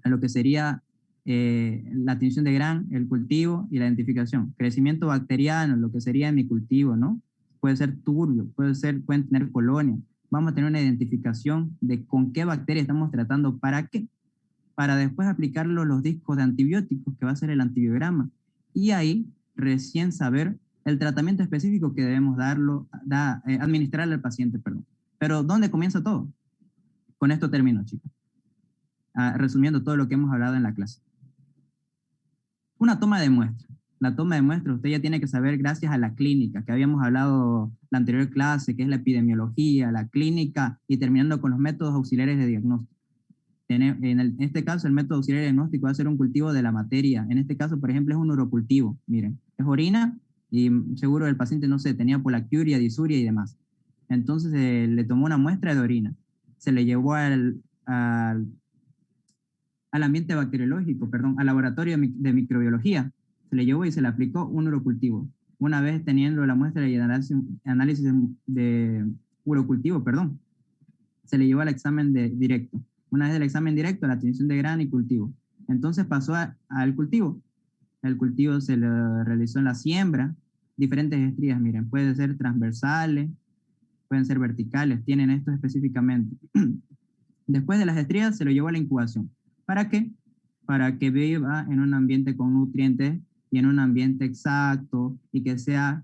a lo que sería la tinción de Gram, el cultivo y la identificación. Crecimiento bacteriano, lo que sería mi cultivo, ¿no? Puede ser turbio, pueden tener colonias. Vamos a tener una identificación de con qué bacteria estamos tratando, ¿para qué? Para después aplicarlo los discos de antibióticos, que va a ser el antibiograma. Y ahí recién saber el tratamiento específico que debemos administrarle al paciente, perdón. Pero ¿dónde comienza todo? Con esto termino, chicos. Resumiendo todo lo que hemos hablado en la clase. Una toma de muestra. La toma de muestra usted ya tiene que saber gracias a la clínica, que habíamos hablado la anterior clase, que es la epidemiología, la clínica y terminando con los métodos auxiliares de diagnóstico. En este caso, el método auxiliar de diagnóstico va a ser un cultivo de la materia. En este caso, por ejemplo, es un urocultivo. Miren, es orina y seguro el paciente, no sé, tenía polacturia, disuria y demás. Entonces le tomó una muestra de orina. Se le llevó al ambiente bacteriológico, perdón, al laboratorio de microbiología. Se le llevó y se le aplicó un urocultivo. Una vez teniendo la muestra y el análisis de urocultivo, perdón, se le llevó al examen directo. Una vez del examen directo, la tinción de Gram y cultivo. Entonces pasó al cultivo. El cultivo se le realizó en la siembra, diferentes estrías, miren, pueden ser transversales, pueden ser verticales, tienen esto específicamente. Después de las estrías se lo llevó a la incubación. ¿Para qué? Para que viva en un ambiente con nutrientes y en un ambiente exacto y que sea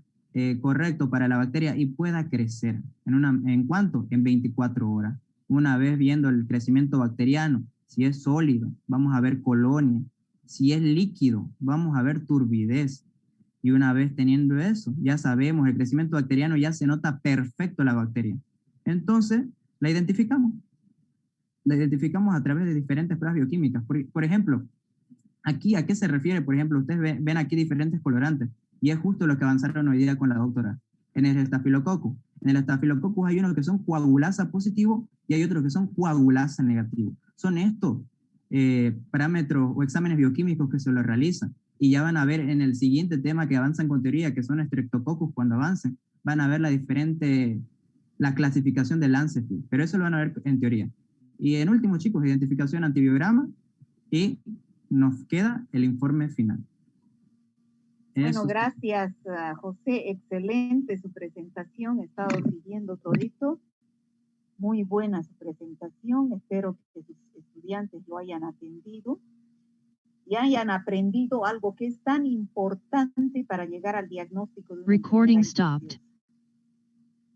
correcto para la bacteria y pueda crecer. ¿En cuánto? En 24 horas. Una vez viendo el crecimiento bacteriano, si es sólido, vamos a ver colonia. Si es líquido, vamos a ver turbidez. Y una vez teniendo eso, ya sabemos, el crecimiento bacteriano ya se nota perfecto la bacteria. Entonces, la identificamos. La identificamos a través de diferentes pruebas bioquímicas. Por ejemplo, aquí, ¿a qué se refiere? Por ejemplo, ustedes ven aquí diferentes colorantes. Y es justo lo que avanzaron hoy día con la doctora. En el estafilococcus. En el estafilococcus hay unos que son coagulasa positivo y hay otros que son coagulasa negativo. Son estos parámetros o exámenes bioquímicos que se lo realizan. Y ya van a ver en el siguiente tema que avanzan con teoría, que son Streptococcus cuando avancen, van a ver la clasificación del Lancet, pero eso lo van a ver en teoría. Y en último, chicos, identificación antibiograma y nos queda el informe final. Bueno, gracias, José. Excelente su presentación. He estado siguiendo todito. Muy buena su presentación. Espero que sus estudiantes lo hayan atendido y hayan aprendido algo que es tan importante para llegar al diagnóstico de una enfermedad infecciosa,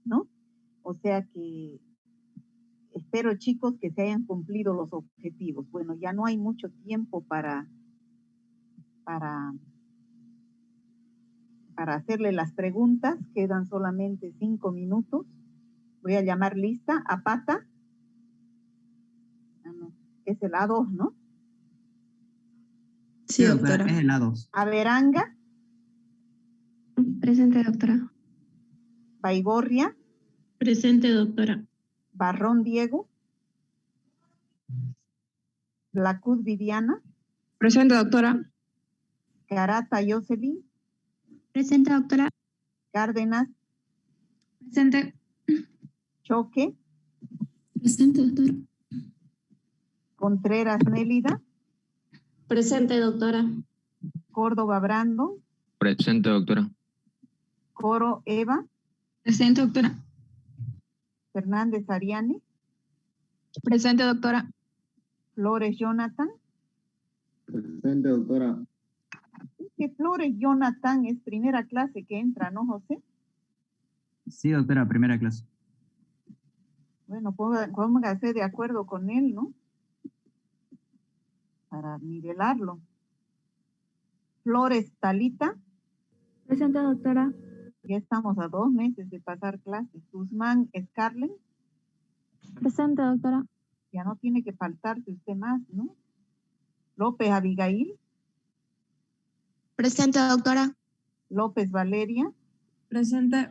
¿no? O sea que espero, chicos, que se hayan cumplido los objetivos. Bueno, ya no hay mucho tiempo para hacerle las preguntas. Quedan solamente 5 minutos. Voy a llamar lista a Pata. No, es el A2, ¿no? Sí, doctora. Es el A2. A Veranga. Presente, doctora. Baigorria. Presente, doctora. Barrón Diego. Lacuz Viviana. Presente, doctora. Garata Jocelyn. Presente, doctora. Cárdenas. Presente. Choque. Presente, doctora. Contreras Nélida. Presente, doctora. Córdoba Brando. Presente, doctora. Coro Eva. Presente, doctora. Fernández Ariane. Presente, doctora. Flores Jonathan. Presente, doctora. Que Flores Jonathan es primera clase que entra, ¿no, José? Sí, doctora, primera clase. Bueno, póngase de acuerdo con él, ¿no? Para nivelarlo. Flores Talita. Presente, doctora. Ya estamos a 2 meses de pasar clases. Guzmán Scarlett. Presente, doctora. Ya no tiene que faltarse usted más, ¿no? López Abigail. Presente, doctora. López Valeria. Presente.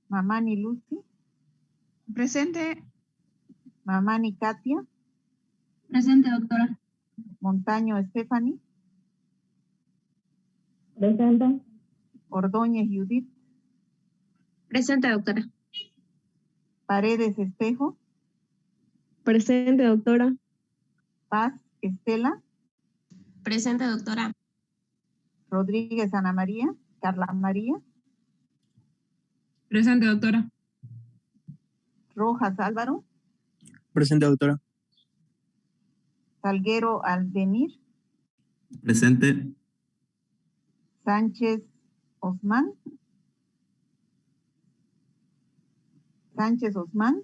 Mamani Lucy. Presente. Mamani Katia. Presente, doctora. Montaño Stephanie. Presente. Ordóñez Judith. Presente, doctora. Paredes Espejo. Presente, doctora. Paz Estela. Presente, doctora. Rodríguez Ana María. Carla María. Presente, doctora. Rojas Álvaro. Presente, doctora. Salguero Aldemir. Presente. Sánchez Osman. Sánchez Osman.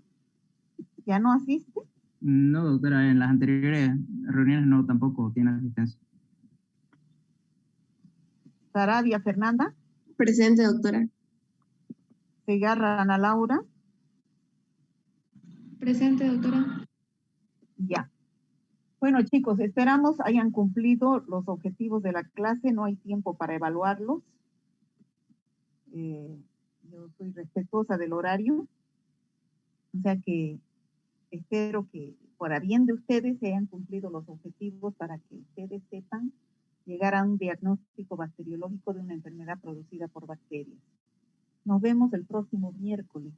¿Ya no asiste? No, doctora, en las anteriores reuniones no, tampoco tiene asistencia. Sarabia Fernanda. Presente, doctora. Segarra Ana Laura. Presente, doctora. Ya. Bueno, chicos, esperamos hayan cumplido los objetivos de la clase. No hay tiempo para evaluarlos. Yo soy respetuosa del horario. O sea que espero que por bien de ustedes se hayan cumplido los objetivos para que ustedes sepan llegar a un diagnóstico bacteriológico de una enfermedad producida por bacterias. Nos vemos el próximo miércoles.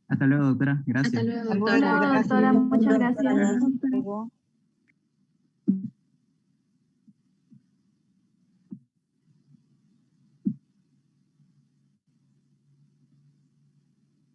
Hasta luego, doctora. Gracias. Hasta luego, Hasta luego, doctora. gracias. Doctora, muchas gracias. Hasta luego.